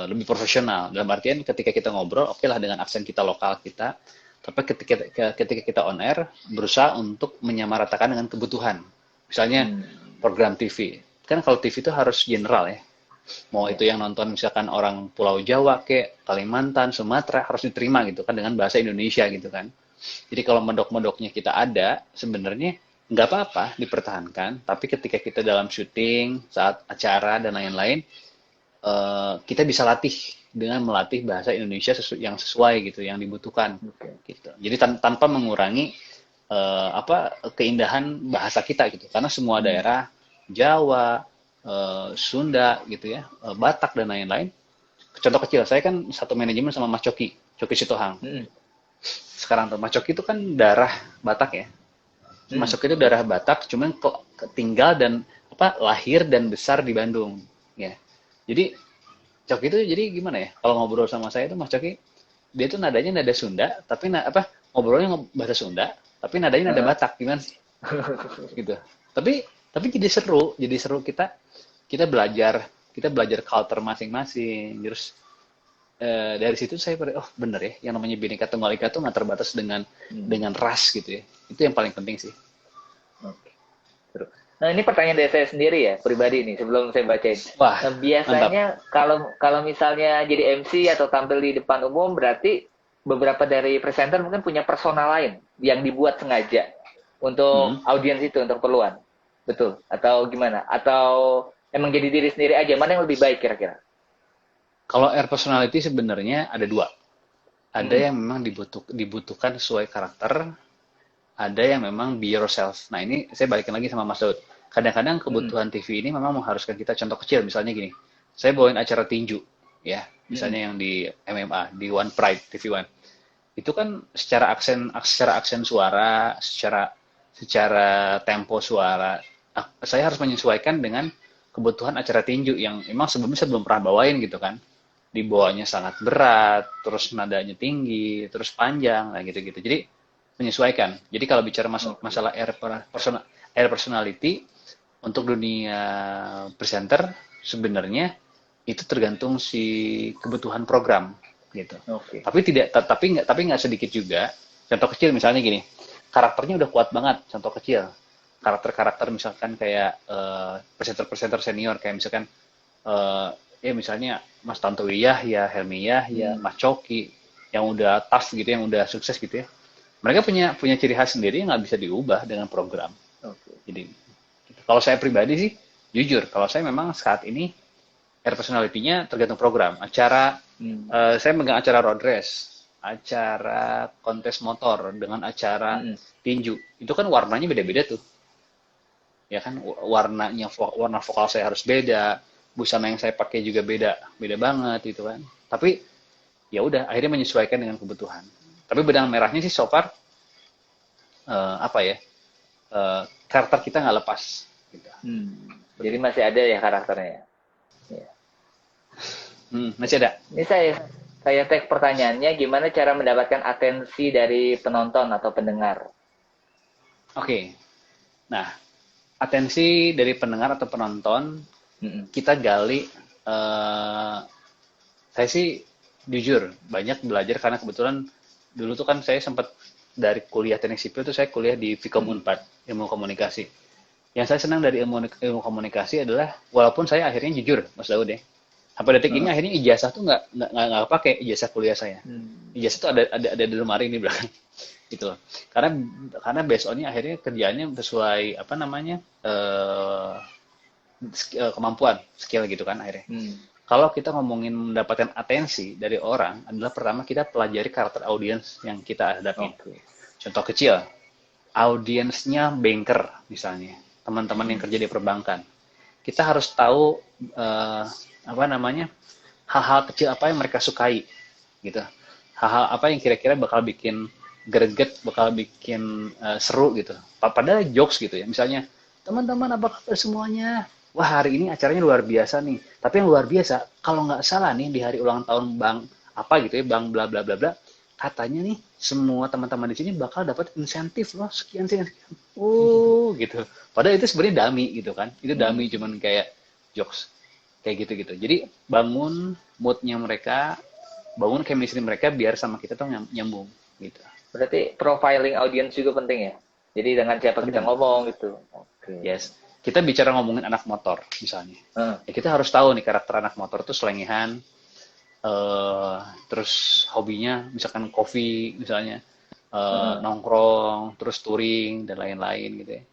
lebih profesional. Dalam artian ketika kita ngobrol, oke lah dengan aksen kita lokal kita, tapi ketika kita on air, berusaha untuk menyamaratakan dengan kebutuhan. Misalnya Hmm. program TV. Kan kalau TV itu harus general ya. Mau Ya. itu yang nonton misalkan orang Pulau Jawa ke Kalimantan, Sumatera harus diterima gitu kan dengan bahasa Indonesia gitu kan. Jadi kalau medok-medoknya kita ada, sebenarnya nggak apa-apa dipertahankan. Tapi ketika kita dalam syuting, saat acara dan lain-lain, kita bisa latih dengan melatih bahasa Indonesia yang sesuai gitu, yang dibutuhkan Oke. gitu. Jadi tanpa mengurangi apa keindahan bahasa kita gitu. Karena semua Hmm. daerah Jawa, Sunda gitu ya, Batak dan lain-lain. Contoh kecil, saya kan satu manajemen sama Mas Coki, Coki Sitohang. Hmm. Sekarang tuh Mas Coki itu kan darah Batak ya. Mas Hmm. Coki itu darah Batak, cuman kok tinggal dan apa lahir dan besar di Bandung ya. Jadi Coki itu jadi gimana ya? Kalau ngobrol sama saya itu Mas Coki, dia tuh nadanya nada Sunda, tapi apa ngobrolnya bahasa Sunda, tapi nadanya nada Heeh. Batak gimana sih? Gitu. Tapi jadi seru kita belajar culture masing-masing. Terus dari situ saya oh bener ya, yang namanya Bhinneka Tunggal Ika tuh nggak terbatas Hmm. dengan ras gitu ya. Itu yang paling penting sih. Oke. Seru. Nah, ini pertanyaan dari saya sendiri ya, pribadi nih, sebelum saya bacain. Wah, Nah, mantap. biasanya kalau kalau misalnya jadi MC atau tampil di depan umum, berarti beberapa dari presenter mungkin punya persona lain yang dibuat sengaja Hmm. untuk audiens itu, untuk keperluan. Betul? Atau gimana? Atau emang jadi diri sendiri aja? Mana yang lebih baik kira-kira? Kalau air personality sebenarnya ada dua. Ada Mm-mm. yang memang dibutuhkan sesuai karakter, ada yang memang be yourself. Nah ini saya balikin lagi sama Mas Daud. Kadang-kadang Mm-mm. kebutuhan TV ini memang mengharuskan kita contoh kecil, misalnya gini. Saya bawain acara tinju, ya, Mm-mm. misalnya yang di MMA, di One Pride TV One. Itu kan secara aksen suara, secara tempo suara, saya harus menyesuaikan dengan kebutuhan acara tinju yang memang sebelumnya saya belum pernah bawain gitu kan. Dibawanya sangat berat, terus nadanya tinggi, terus panjang, nah gitu-gitu. Jadi menyesuaikan. Jadi kalau bicara Oke. masalah air personality untuk dunia presenter sebenarnya itu tergantung si kebutuhan program gitu. Oke. Tapi nggak sedikit juga. Contoh kecil misalnya gini, karakternya udah kuat banget. Contoh kecil, karakter-karakter misalkan kayak presenter-presenter senior kayak misalkan eh, ya misalnya Mas Tantowi Yahya, Helmi Yahya, Mm. Mas Coki yang udah tough gitu, yang udah sukses gitu ya. Mereka punya punya ciri khas sendiri yang nggak bisa diubah dengan program. Oke. Jadi gitu. Kalau saya pribadi sih jujur, kalau saya memang saat ini air personality-nya tergantung program. Mm. Saya megang acara road race, acara kontes motor dengan acara Mm-mm. tinju. Itu kan warnanya beda-beda tuh. Ya kan warna vokal saya harus beda, busana yang saya pakai juga beda, beda banget gitu kan. Tapi ya udah akhirnya menyesuaikan dengan kebutuhan. Tapi benang merahnya sih so far apa ya? Karakter kita nggak lepas gitu. Hmm. Seperti Jadi itu. masih ada ya karakternya ya. Ya. Masih ada. Ini saya tag pertanyaannya gimana cara mendapatkan atensi dari penonton atau pendengar? Oke. Nah, atensi dari pendengar atau penonton Mm-mm. kita gali. eh, saya sih jujur banyak belajar karena kebetulan dulu tuh kan saya sempat dari kuliah teknik sipil tuh saya kuliah di Vkom Unpad ilmu komunikasi. Yang saya senang dari ilmu komunikasi adalah walaupun saya akhirnya jujur Mas Daud ya, sampai detik ini akhirnya ijazah tuh nggak pakai ijazah kuliah saya. Ijazah tuh ada di lemari ini belakang gitu loh. Karena based on-nya akhirnya kerjaannya sesuai apa namanya kemampuan skill gitu kan akhirnya. Kalau kita ngomongin mendapatkan atensi dari orang adalah pertama kita pelajari karakter audiens yang kita hadapi. Contoh kecil, audiensnya banker misalnya, teman-teman yang kerja di perbankan. Kita harus tahu apa namanya hal-hal kecil apa yang mereka sukai gitu. Hal-hal apa yang kira-kira bakal bikin greget, bakal bikin seru gitu. Padahal jokes gitu ya. Misalnya, teman-teman apa kabar semuanya? Wah hari ini acaranya luar biasa nih. Tapi yang luar biasa, kalau nggak salah nih di hari ulang tahun bank apa gitu ya, bank bla bla bla bla, katanya nih semua teman-teman di sini bakal dapat insentif loh sekian sekian. Gitu. Padahal itu sebenarnya dummy gitu kan. Itu dummy cuman kayak jokes kayak gitu-gitu. Jadi bangun moodnya mereka, bangun chemistry mereka biar sama kita tuh nyambung gitu. Berarti profiling audience juga penting ya. Jadi dengan siapa kita ngomong gitu. Yes. Kita bicara ngomongin anak motor misalnya. Ya kita harus tahu nih karakter anak motor tuh selengehan, terus hobinya misalkan kopi misalnya, nongkrong, terus touring dan lain-lain gitu ya.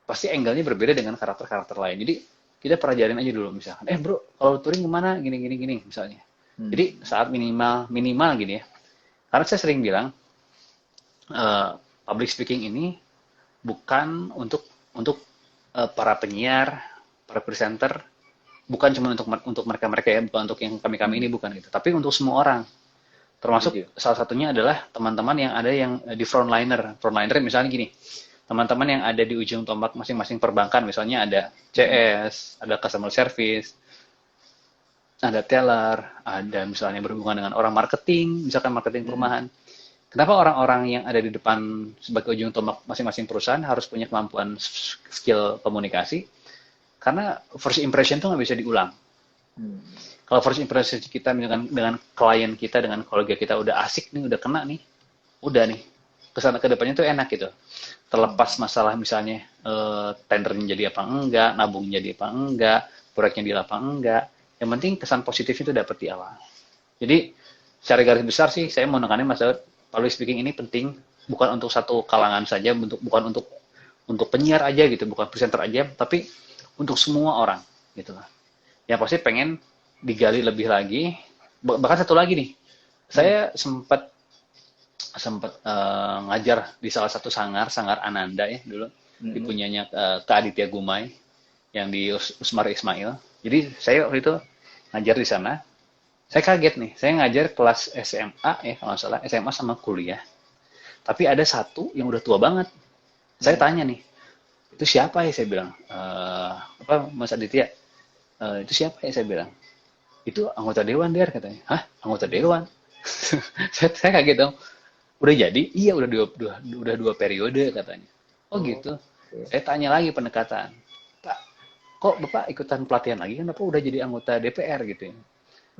Pasti angle-nya berbeda dengan karakter-karakter lain. Jadi kita pelajarin aja dulu misalkan, bro kalau touring kemana gini misalnya. Jadi saat minimal gini ya. Karena saya sering bilang public speaking ini bukan untuk para penyiar, para presenter, bukan cuma untuk mereka-mereka ya, bukan untuk yang kami ini bukan gitu, tapi untuk semua orang. Termasuk salah satunya adalah teman-teman yang ada yang di frontliner. Frontliner misalnya gini, teman-teman yang ada di ujung tombak masing-masing perbankan, misalnya ada CS, ada customer service, ada teller, ada misalnya berhubungan dengan orang marketing, misalkan marketing perumahan. Kenapa orang-orang yang ada di depan sebagai ujung tombak masing-masing perusahaan harus punya kemampuan skill komunikasi? Karena first impression itu nggak bisa diulang. Kalau first impression kita dengan klien kita, dengan kolega kita udah asik nih, udah kena nih, udah nih, kesana ke depannya tuh enak gitu. Terlepas masalah misalnya tendernya jadi apa enggak, nabung jadi apa enggak, proyeknya di apa enggak. Yang penting kesan positif itu dapat di awal. Jadi secara garis besar sih saya mau nekanin Mas Daud, public speaking ini penting bukan untuk satu kalangan saja, bukan untuk penyiar aja gitu, bukan presenter aja, tapi untuk semua orang gitu lah. Yang pasti pengen digali lebih lagi. Bahkan satu lagi nih, saya sempat ngajar di salah satu sanggar Ananda ya dulu, dipunyanya Kak Aditya Gumai yang di Usmar Ismail. Jadi saya waktu itu ngajar di sana. Saya kaget nih, saya ngajar kelas SMA ya kalau nggak salah, SMA sama kuliah. Tapi ada satu yang udah tua banget. Saya tanya nih, itu siapa ya? Saya bilang, Mas Aditya? Itu siapa ya? Saya bilang, itu anggota dewan der katanya. Hah? Anggota dewan? saya kaget dong. Udah jadi? Iya udah dua periode katanya. Oh gitu. Saya tanya lagi pendekatan. Pak, kok Bapak ikutan pelatihan lagi? Kan Bapak udah jadi anggota DPR gitu ya.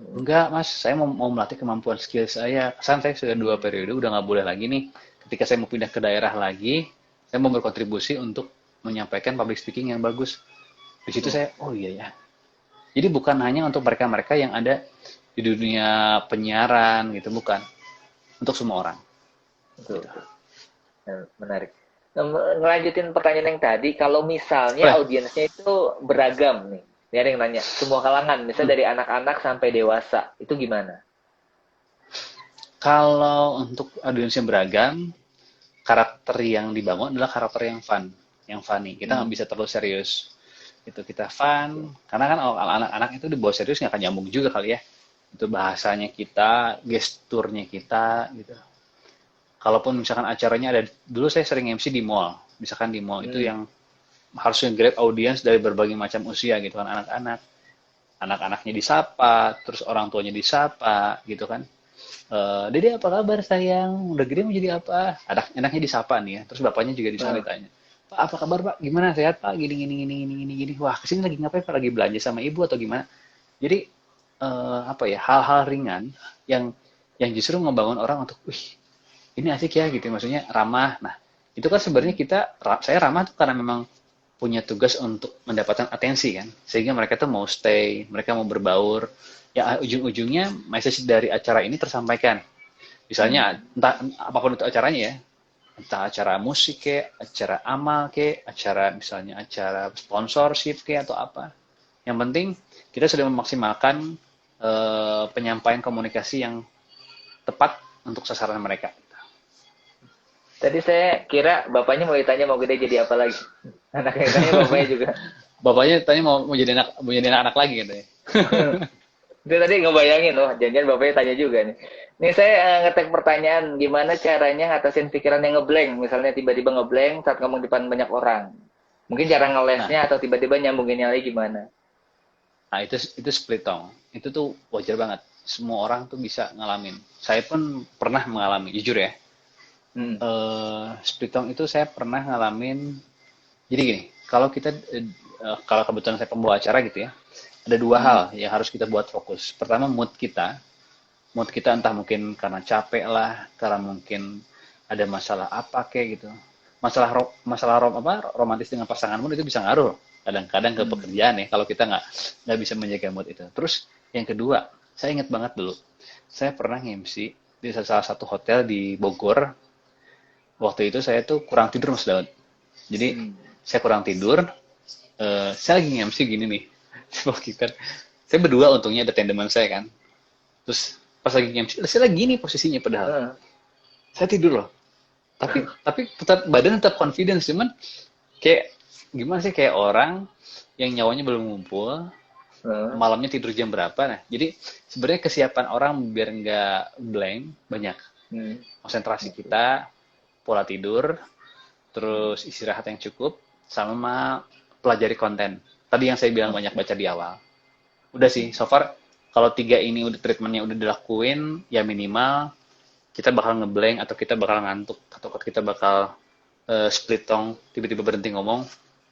Enggak mas, saya mau melatih kemampuan skill saya. Kesan saya sudah 2 periode, udah nggak boleh lagi nih. Ketika saya mau pindah ke daerah lagi, saya mau berkontribusi untuk menyampaikan public speaking yang bagus. Di situ saya, oh iya ya. Jadi bukan hanya untuk mereka-mereka yang ada di dunia penyiaran gitu, bukan. Untuk semua orang. Betul. Menarik. Ngelanjutin pertanyaan yang tadi, kalau misalnya audiensnya itu beragam nih. Ini ada yang nanya, semua kalangan, misalnya dari anak-anak sampai dewasa, itu gimana? Kalau untuk audiens yang beragam, karakter yang dibangun adalah karakter yang funny. Kita nggak bisa terlalu serius. Itu kita fun, karena kan anak-anak itu dibawa serius nggak akan nyambung juga kali ya. Itu bahasanya kita, gesturnya kita, gitu. Kalaupun misalkan acaranya ada, dulu saya sering MC di mall, misalkan di mall itu yang harusnya grab audiens dari berbagai macam usia gitu kan, anak-anaknya disapa, terus orang tuanya disapa gitu kan. Dede apa kabar sayang, udah gede mau jadi apa? Anaknya disapa nih ya, terus bapaknya juga disapa ditanya, Pak apa kabar Pak, gimana sehat Pak, gini. Wah kesini lagi ngapain Pak, lagi belanja sama ibu atau gimana? Jadi apa ya, hal-hal ringan yang justru ngebangun orang untuk, wih, ini asik ya gitu, maksudnya ramah. Nah, itu kan sebenarnya saya ramah tuh karena memang punya tugas untuk mendapatkan atensi kan, sehingga mereka tuh mau stay, mereka mau berbaur. Ya ujung-ujungnya message dari acara ini tersampaikan. Misalnya entah apapun itu acaranya ya, entah acara musik ke, acara amal ke, acara misalnya acara sponsorship ke atau apa. Yang penting kita sudah memaksimalkan penyampaian komunikasi yang tepat untuk sasaran mereka. Tadi saya kira bapaknya mau ditanya mau gede jadi apa lagi. Anaknya tanya bapaknya juga. Bapaknya tanya mau jadi anak-anak lagi katanya. Itu tadi ngebayangin loh, jangan-jangan bapaknya tanya juga nih. Nih saya ngetek pertanyaan, gimana caranya ngatasin pikiran yang ngeblank, misalnya tiba-tiba ngeblank saat ngomong di depan banyak orang. Mungkin cara ngelesnya atau tiba-tiba nyambunginnya lagi gimana? Nah, itu split tongue. Itu tuh wajar banget. Semua orang tuh bisa ngalamin. Saya pun pernah mengalami, jujur ya. Split tongue itu saya pernah ngalamin. Jadi gini, kalau kebetulan saya pembawa acara gitu ya, ada dua hal yang harus kita buat fokus. Pertama, mood kita entah mungkin karena capek lah, karena mungkin ada masalah apa kayak gitu. Masalah romantis dengan pasanganmu itu bisa ngaruh kadang-kadang ke pekerjaan ya, kalau kita nggak bisa menjaga mood itu. Terus yang kedua, saya ingat banget dulu, saya pernah nge-MC di salah satu hotel di Bogor. Waktu itu saya tuh kurang tidur, Mas Daud. Jadi saya kurang tidur, saya lagi nge-MC gini nih. Saya berdua, untungnya ada tandeman saya kan. Terus pas lagi nge-MC, saya lagi gini posisinya padahal. Saya tidur loh. Tapi tetap badan tetap confidence, cuman kayak gimana sih, kayak orang yang nyawanya belum ngumpul, malamnya tidur jam berapa. Nah, jadi sebenarnya kesiapan orang biar nggak blank banyak. Konsentrasi kita, pola tidur, terus istirahat yang cukup, sama pelajari konten. Tadi yang saya bilang banyak baca di awal. Udah sih, so far kalau 3 ini udah treatmentnya udah dilakuin, ya minimal kita bakal ngeblank atau kita bakal ngantuk atau kita bakal split tongue, tiba-tiba berhenti ngomong,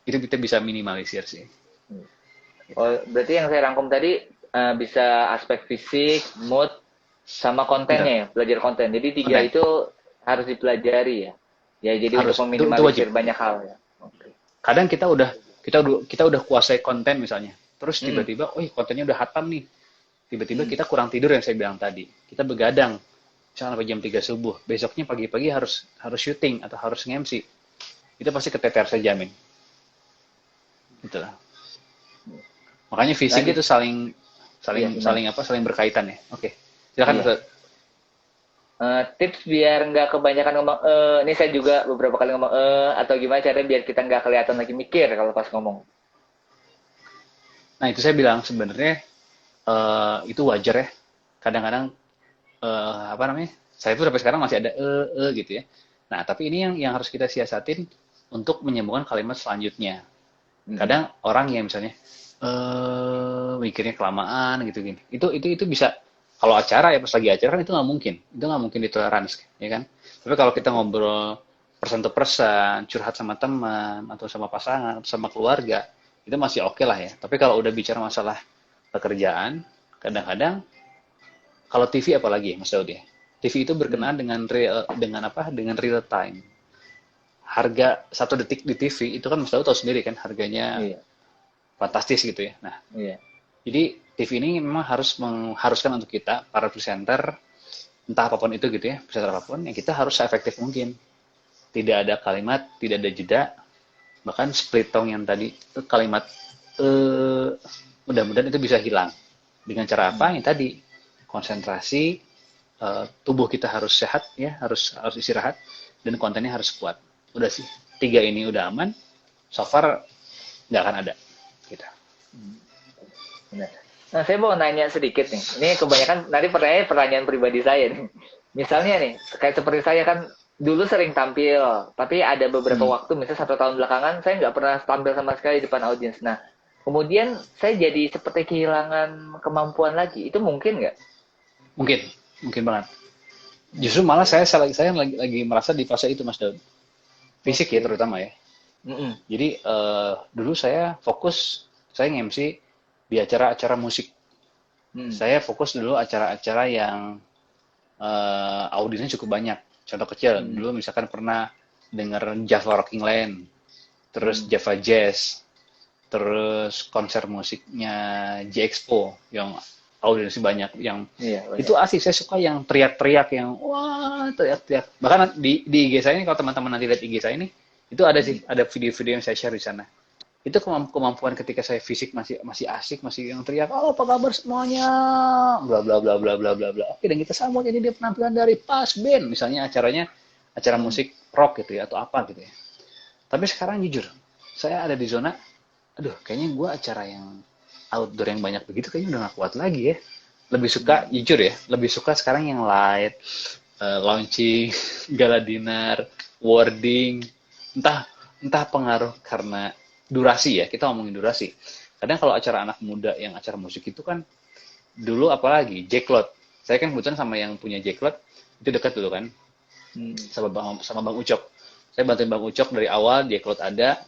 itu kita bisa minimalisir sih. Oh, berarti yang saya rangkum tadi bisa aspek fisik, mood, sama kontennya ya, belajar konten. Jadi 3 itu harus dipelajari ya. Ya, jadi harus, untuk meminimalisir banyak hal ya. Okay. Kadang kita udah kuasai konten misalnya, terus tiba-tiba, kontennya udah hatam nih. Tiba-tiba kita kurang tidur yang saya bilang tadi. Kita begadang, misalnya sampai jam 3 subuh. Besoknya pagi-pagi harus syuting atau harus nge-MC. Itu pasti keteter, saya jamin. Itulah. Makanya fisik itu saling berkaitan ya. Oke. Silakan, Ustaz. Tips biar nggak kebanyakan ngomong ini saya juga beberapa kali ngomong atau gimana caranya biar kita nggak kelihatan lagi mikir kalau pas ngomong. Nah, itu saya bilang sebenarnya itu wajar ya. Kadang-kadang saya tuh sampai sekarang masih ada gitu ya. Nah, tapi ini yang harus kita siasatin untuk menyambungkan kalimat selanjutnya. Kadang orang yang misalnya mikirnya kelamaan gitu gini. Itu bisa, kalau acara ya, pas lagi acara kan itu nggak mungkin ditoleransi, ya kan. Tapi kalau kita ngobrol person to person, curhat sama teman atau sama pasangan atau sama keluarga, itu masih oke lah ya. Tapi kalau udah bicara masalah pekerjaan, kadang-kadang kalau TV apalagi, Mas Daud ya, TV itu berkenaan dengan real time. Harga 1 detik di TV itu kan Mas Daud tahu sendiri kan, harganya fantastis gitu ya. Nah, jadi TV ini memang mengharuskan untuk kita, para presenter, entah apapun itu gitu ya, presenter apapun, yang kita harus seefektif mungkin. Tidak ada kalimat, tidak ada jeda, bahkan split tongue yang tadi, kalimat mudah-mudahan itu bisa hilang. Dengan cara apa? Yang tadi, konsentrasi, tubuh kita harus sehat, ya, harus istirahat, dan kontennya harus kuat. Udah sih, 3 ini udah aman, so far nggak akan ada. Gitu. Nah, saya mau nanya sedikit nih. Ini kebanyakan nanti pertanyaan pribadi saya nih. Misalnya nih, kayak seperti saya kan dulu sering tampil, tapi ada beberapa waktu, misalnya 1 tahun belakangan, saya nggak pernah tampil sama sekali di depan audiens. Nah, kemudian saya jadi seperti kehilangan kemampuan lagi. Itu mungkin nggak? Mungkin banget. Justru malah saya lagi merasa di fase itu, Mas Daud. Fisik ya terutama ya. Jadi dulu saya fokus, saya nge-MC di acara-acara musik. Saya fokus dulu acara-acara yang audiensnya cukup banyak. Contoh kecil, dulu misalkan pernah denger Java Rocking Land, terus Java Jazz, terus konser musiknya J-Expo yang audiensnya banyak, yang Iya, itu banyak. asik. Saya suka yang teriak-teriak, yang wah teriak-teriak. Bahkan di IG saya ini, kalau teman-teman nanti lihat IG saya ini, itu ada sih, ada video-video yang saya share di sana. Itu kemampuan ketika saya fisik masih masih asik, masih yang teriak, oh apa kabar semuanya, bla bla bla bla bla bla bla. Oke, dan kita sambut ini, dia penampilan dari Pas Band, misalnya acaranya acara musik rock gitu ya, atau apa gitu ya. Tapi sekarang jujur, saya ada di zona, aduh kayaknya gue acara yang outdoor yang banyak begitu kayaknya udah gak kuat lagi ya. Lebih suka, jujur ya, lebih suka sekarang yang light, launching, gala dinner, wording, entah entah pengaruh karena durasi ya, kita ngomongin durasi. Kadang kalau acara anak muda yang acara musik itu kan, dulu apalagi Jack Lot, saya kan kebetulan sama yang punya Jack Lot itu dekat dulu kan, sama Bang Ucok. Saya bantuin Bang Ucok dari awal, Jack Lot ada,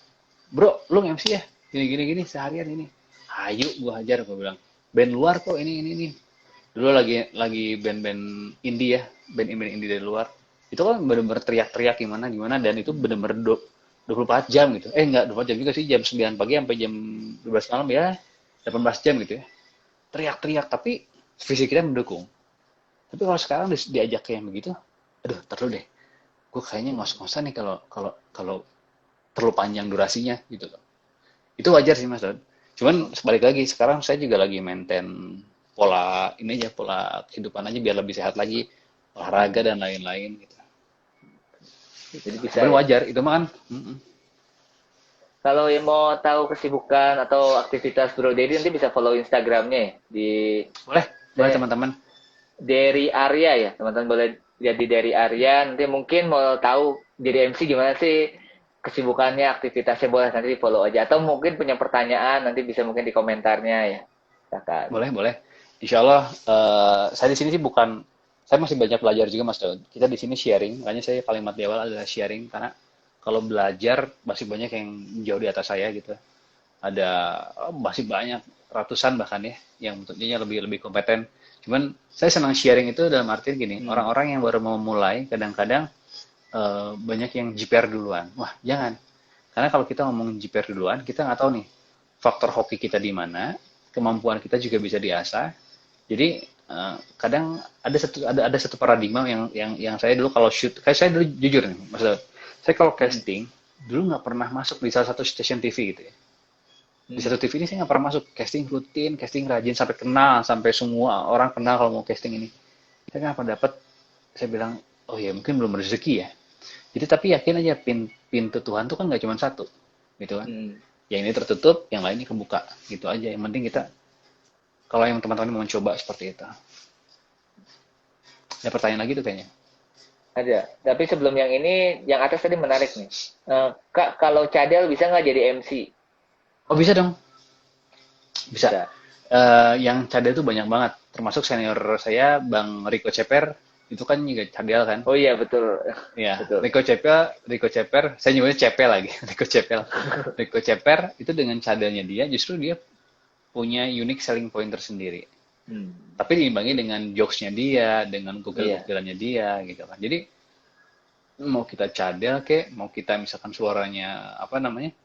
bro lu MC ya, gini gini gini seharian ini, ayo gua hajar, gua bilang band luar kok ini. Dulu lagi band-band indie ya, band indie dari luar. Itu kan bener-bener teriak-teriak gimana gimana, dan itu bener-bener 24 jam gitu. Enggak 24 jam juga sih, jam 9 pagi sampai jam 12 malam ya, 18 jam gitu ya. Teriak-teriak tapi fisik kita mendukung. Tapi kalau sekarang diajak kayak begitu, aduh, terlalu deh. Gue kayaknya ngos-ngosan nih kalau kalau kalau terlalu panjang durasinya gitu loh. Itu wajar sih Mas Don. Cuman sebalik lagi, sekarang saya juga lagi maintain pola ini aja, pola kehidupan aja biar lebih sehat lagi, olahraga dan lain-lain gitu. Jadi bisa Cuman ya. wajar, itu mah kan. Kalau yang mau tahu kesibukan atau aktivitas Bro Dedi nanti bisa follow Instagramnya ya, di Boleh, boleh saya teman-teman. Derry Arya ya, teman-teman boleh lihat di Derry Arya. Nanti mungkin mau tahu jadi MC gimana sih kesibukannya, aktivitasnya, boleh nanti di follow aja. Atau mungkin punya pertanyaan nanti bisa mungkin di komentarnya ya, silakan. Boleh, boleh. Insya Allah, saya di sini sih bukan, saya masih banyak belajar juga Mas Daud. Kita di sini sharing, makanya saya kalimat di awal adalah sharing, karena kalau belajar masih banyak yang jauh di atas saya gitu. Ada masih banyak ratusan bahkan ya, yang tentunya lebih lebih kompeten. Cuman saya senang sharing itu dalam artian gini, orang-orang yang baru mau mulai, kadang-kadang banyak yang JPR duluan. Wah, jangan. Karena kalau kita ngomongin JPR duluan, kita nggak tahu nih faktor hoki kita di mana, kemampuan kita juga bisa diasah. Jadi kadang ada satu paradigma yang saya dulu kalau shoot, kayak saya dulu jujur nih, maksudnya saya kalau casting dulu nggak pernah masuk di salah satu stasiun TV gitu ya. Di satu TV ini saya nggak pernah masuk, casting rutin, casting rajin sampai kenal, sampai semua orang kenal kalau mau casting ini. Saya nggak pernah dapat, saya bilang, oh ya mungkin belum rezeki ya. Jadi tapi yakin aja pintu Tuhan tuh kan nggak cuma satu, gitu kan. Yang ini tertutup, yang lainnya kebuka, gitu aja. Yang penting kita, kalau yang teman-teman mau coba seperti itu. Ada pertanyaan lagi tuh kayaknya. Ada. Tapi sebelum yang ini, yang atas tadi menarik nih. Kak, kalau cadel bisa nggak jadi MC? Oh bisa dong, bisa. Bisa. Yang cadel tuh banyak banget, termasuk senior saya, Bang Rico Ceper, itu kan juga cadel kan. Oh iya, betul. Ya, Betul. Rico Ceper, saya nyebutnya Cepel lagi, Rico Ceper itu dengan cadelnya dia, justru dia punya unique selling point tersendiri. Tapi diimbangi dengan jokesnya dia, dengan Iya. google-googleannya dia, gitu kan. Jadi mau kita cadel kek, mau kita misalkan suaranya apa namanya,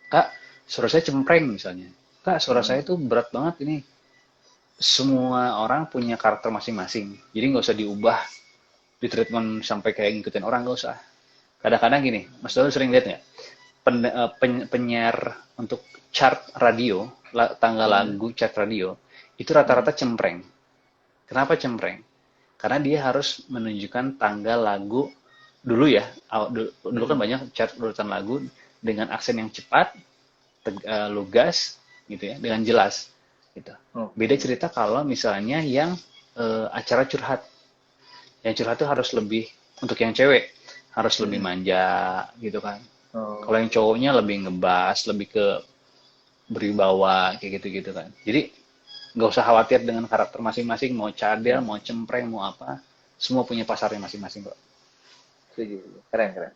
Kak, suara saya cempreng misalnya. Kak, suara saya tuh berat banget ini. Semua orang punya karakter masing-masing. Jadi nggak usah diubah, di treatment sampai kayak ngikutin orang, nggak usah. Kadang-kadang gini, Mas Dolo sering lihat nggak? Penyiar untuk chart radio, tanggal lagu chart radio, itu rata-rata cempreng. Kenapa cempreng? Karena dia harus menunjukkan tanggal lagu dulu ya. Dulu kan banyak chart urutan lagu dengan aksen yang cepat, lugas, gitu ya, dengan jelas. Gitu. Beda cerita kalau misalnya yang acara curhat. Yang curhat itu harus lebih, untuk yang cewek, harus lebih manja, gitu kan. Kalau yang cowoknya lebih ngebas, lebih ke berwibawa, kayak gitu-gitu kan. Jadi nggak usah khawatir dengan karakter masing-masing, mau cadel, mau cempreng, mau apa, semua punya pasarnya masing-masing kok. Setuju. Keren, keren.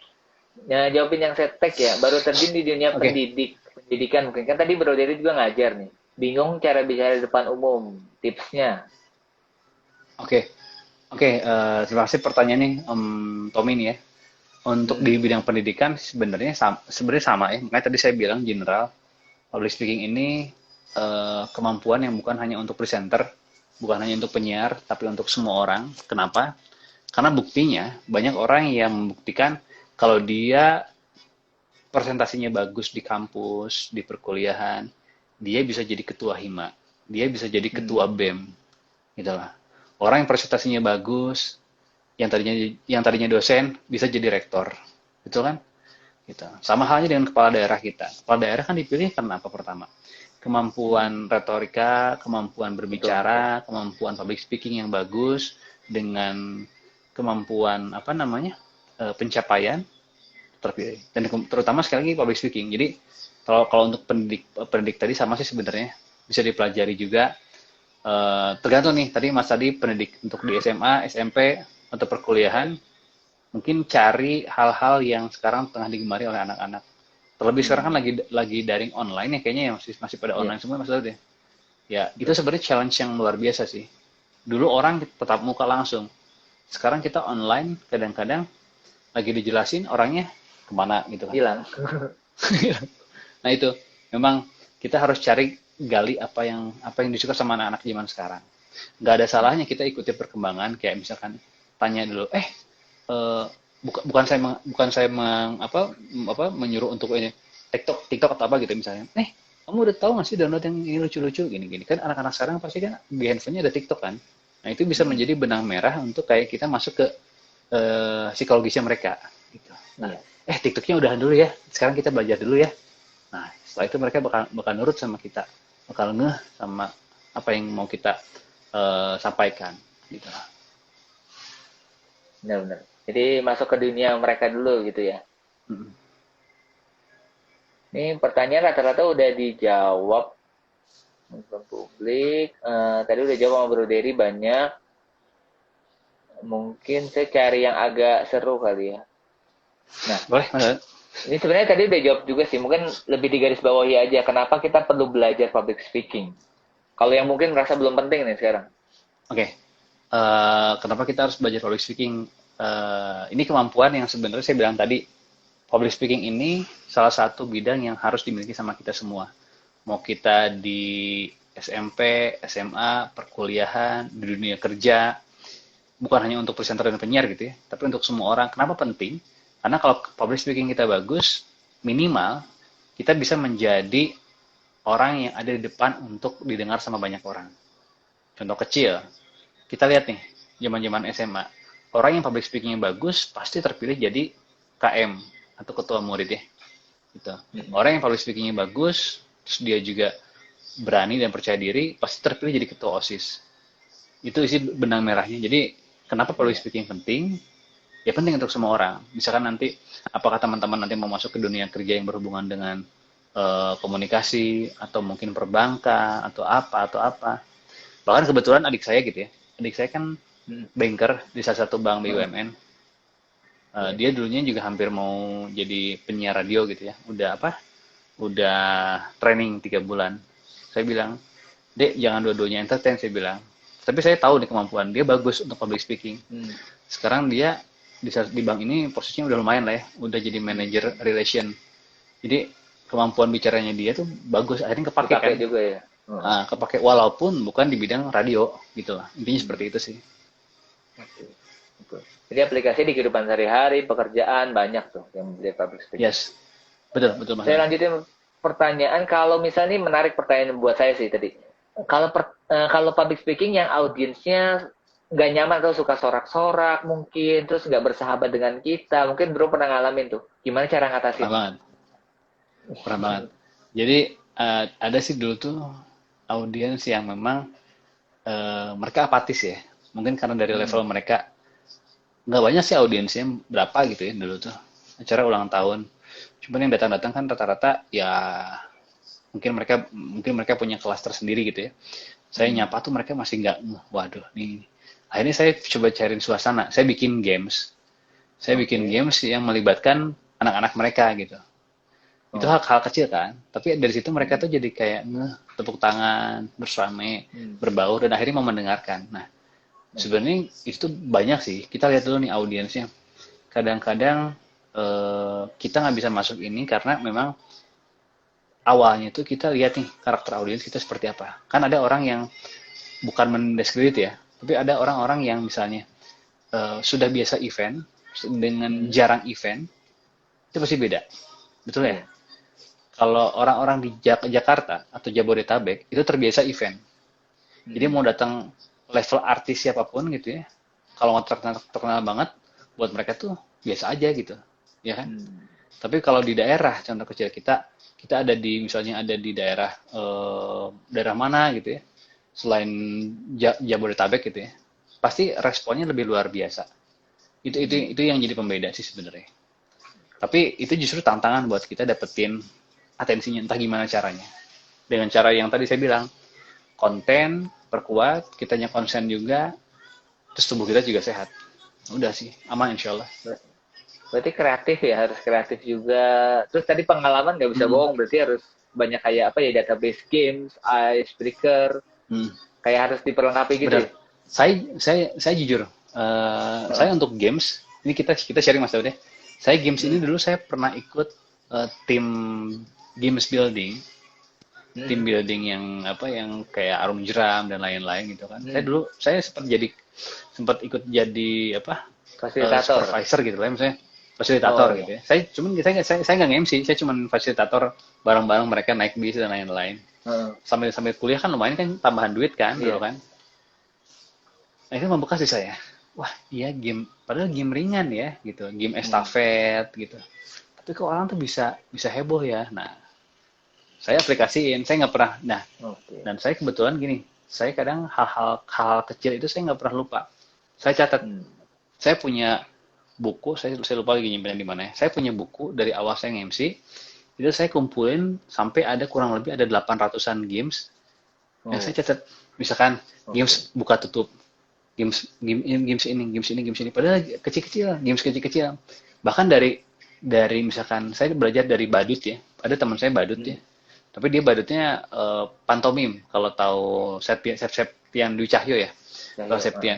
Nah, jawabin yang saya tag ya. Baru terjun di dunia Oke. pendidikan mungkin. Kan tadi Bro Dedi juga ngajar nih. bingung cara bicara di depan umum, tipsnya. Oke, oke. Terima kasih pertanyaannya, Tommy nih ya. Untuk Hmm. di bidang pendidikan sebenarnya sama ya. Makanya tadi saya bilang general public speaking ini kemampuan yang bukan hanya untuk presenter, bukan hanya untuk penyiar, tapi untuk semua orang. Kenapa? Karena buktinya banyak orang yang membuktikan kalau dia presentasinya bagus di kampus, di perkuliahan, dia bisa jadi ketua hima, dia bisa jadi ketua Hmm. BEM, gitu lah. Orang yang presentasinya bagus, yang tadinya dosen bisa jadi rektor, gitu kan? Gitu. Sama halnya dengan kepala daerah kita. Kepala daerah kan dipilih karena apa pertama? Kemampuan retorika, kemampuan Betul, betul. berbicara, kemampuan public speaking yang bagus, dengan kemampuan apa namanya pencapaian terpilih. Dan terutama sekali lagi public speaking. Jadi kalau kalau untuk pendidik tadi sama sih sebenarnya bisa dipelajari juga. Tergantung nih tadi Mas tadi pendidik untuk di SMA, SMP atau perkuliahan mungkin cari hal-hal yang sekarang tengah digemari oleh anak-anak. Terlebih sekarang kan Hmm. lagi daring online ya kayaknya ya masih pada Iya, online semua maksudnya. Ya, itu betul. sebenarnya challenge yang luar biasa sih. Dulu orang tetap muka langsung. Sekarang kita online kadang-kadang lagi dijelasin orangnya kemana gitu kan. Hilang. Nah itu memang kita harus cari gali apa yang disuka sama anak-anak zaman sekarang. Nggak ada salahnya kita ikuti perkembangan kayak misalkan tanya dulu, eh, bukan saya menyuruh untuk ini TikTok atau apa gitu misalnya. Kamu udah tahu nggak sih download yang ini lucu-lucu gini-gini kan anak-anak sekarang pasti kan di handphonenya ada TikTok kan. Nah itu bisa Hmm. menjadi benang merah untuk kayak kita masuk ke psikologisnya mereka. Gitu. Nah, Iya. TikToknya udahan dulu ya. Sekarang kita belajar dulu ya. Nah, setelah itu mereka bakal nurut sama kita, bakal ngeh sama apa yang mau kita sampaikan, gitu lah. Benar-benar. Jadi masuk ke dunia mereka dulu gitu ya. Mm-mm. Ini pertanyaan rata-rata udah dijawab untuk publik. Tadi udah jawab sama Bro Dery banyak. Mungkin saya cari yang agak seru kali ya. Nah, Boleh, Mas? ini sebenarnya tadi udah jawab juga sih. Mungkin lebih digarisbawahi aja. Kenapa kita perlu belajar public speaking? Kalau yang mungkin merasa belum penting nih sekarang. Oke. Kenapa kita harus belajar public speaking? Ini kemampuan yang sebenarnya saya bilang tadi, public speaking ini salah satu bidang yang harus dimiliki sama kita semua. Mau kita di SMP, SMA, perkuliahan, di dunia kerja, bukan hanya untuk presenter dan penyiar gitu ya, tapi untuk semua orang. Kenapa penting? Karena kalau public speaking kita bagus, minimal kita bisa menjadi orang yang ada di depan untuk didengar sama banyak orang. Contoh kecil, kita lihat nih, zaman-zaman SMA, orang yang public speaking-nya bagus pasti terpilih jadi KM atau ketua murid ya. Gitu. Orang yang public speaking-nya bagus, terus dia juga berani dan percaya diri, pasti terpilih jadi ketua OSIS. Itu isi benang merahnya. Jadi kenapa public Iya. speaking penting? Ya penting untuk semua orang. Misalkan nanti, apakah teman-teman nanti mau masuk ke dunia kerja yang berhubungan dengan komunikasi, atau mungkin perbankan, atau apa. Bahkan kebetulan adik saya gitu ya. Adik saya kan Hmm. banker di salah satu bank Hmm. BUMN. Iya. Dia dulunya juga hampir mau jadi penyiar radio gitu ya. Udah training 3 bulan. Saya bilang, Dek, jangan dua-duanya entertain, saya bilang. Tapi saya tahu nih kemampuan dia bagus untuk public speaking. Hmm. Sekarang dia di bank ini posisinya udah lumayan lah ya, udah jadi manager relation. Jadi kemampuan bicaranya dia tuh bagus, akhirnya kepake kan. Dipakai juga ya. Kepake walaupun bukan di bidang radio gitu lah. Intinya seperti itu sih. Oke. Oke. Jadi aplikasi di kehidupan sehari-hari, pekerjaan banyak tuh yang belajar public speaking. Yes, betul betul Mas. Saya lanjutin pertanyaan. Kalau misalnya ini menarik pertanyaan buat saya sih tadi. Kalau public speaking yang audiensnya nggak nyaman atau suka sorak-sorak mungkin, terus nggak bersahabat dengan kita, mungkin Bro pernah ngalamin tuh. Gimana cara Pernah ngatasin? banget, pernah banget. Jadi ada sih dulu tuh audiens yang memang mereka apatis ya. Mungkin karena dari level mereka nggak banyak sih audiensnya berapa gitu ya dulu tuh acara ulang tahun. Cuman yang datang-datang kan rata-rata ya mungkin mereka punya kelas tersendiri gitu ya. Saya nyapa tuh mereka masih nggak, waduh nih. Akhirnya saya coba cariin suasana. Saya bikin games. Saya bikin games yang melibatkan anak-anak mereka gitu. Itu Oh. hal-hal kecil kan, tapi dari situ mereka tuh jadi kayak tepuk tangan, bersame, Hmm. berbaur, dan akhirnya mau mendengarkan. Nah, sebenarnya itu banyak sih. Kita lihat dulu nih audiensnya. Kadang-kadang kita nggak bisa masuk ini karena memang awalnya itu kita lihat nih karakter audiens kita seperti apa. Kan ada orang yang bukan mendiskredit ya, tapi ada orang-orang yang misalnya sudah biasa event dengan Hmm. jarang event, itu pasti beda. Betul ya? Iya. Kalau orang-orang di Jakarta atau Jabodetabek itu terbiasa event. Jadi Hmm. mau datang level artis siapapun gitu ya, kalau nggak terkenal banget, buat mereka tuh biasa aja gitu, ya kan? Hmm. Tapi kalau di daerah, contoh kecil kita ada di misalnya ada di daerah daerah mana gitu ya, selain Jabodetabek gitu ya, pasti responnya lebih luar biasa. Hmm. Itu yang jadi pembeda sih sebenarnya. Tapi itu justru tantangan buat kita dapetin atensinya, entah gimana caranya. Dengan cara yang tadi saya bilang, konten, perkuat, kitanya konsen juga, terus tubuh kita juga sehat. Udah sih, aman insya Allah. Berarti kreatif ya, harus kreatif juga. Terus tadi pengalaman nggak bisa Hmm, bohong, berarti harus banyak kayak apa ya, database games, icebreaker, hmm, kayak harus diperlengkapi gitu benar. ya. Saya jujur, saya Heeh. untuk games, ini kita sharing Mas Daud ya. Saya games ini Hmm. dulu saya pernah ikut tim games building, tim Hmm. building yang apa yang kayak Arum Jeram dan lain-lain gitu kan. Hmm. Saya sempat ikut jadi apa Fasilitator. supervisor gitu lah, misalnya fasilitator Oh gitu ya. ya. Saya nggak nge-MC, saya cuman fasilitator bareng-bareng mereka naik bis dan lain-lain. Heeh. Sambil sambil kuliah kan lumayan kan tambahan duit kan dulu Iya. kan. Nah, itu membekas di saya. Wah, iya game, padahal game ringan ya gitu, game Hmm. estafet gitu. Tapi kok orang tuh bisa bisa heboh ya. Nah, saya aplikasiin, saya nggak pernah. Nah, Oke. dan saya kebetulan gini, saya kadang hal-hal kecil itu saya nggak pernah lupa. Saya catat, Hmm. saya punya buku, saya lupa lagi nyimpennya di mana ya. Saya punya buku dari awal saya nge-MC, itu saya kumpulin sampai ada kurang lebih ada 800-an games yang saya Oh. catat. Misalkan Oke. games buka tutup, games ini. Padahal kecil-kecil, games kecil-kecil. Bahkan dari misalkan saya belajar dari badut ya. Ada teman saya badut ya. Hmm. Tapi dia badutnya pantomim. Kalau tahu Septian Dwi Cahyo ya. Bang Cahyo. Septian.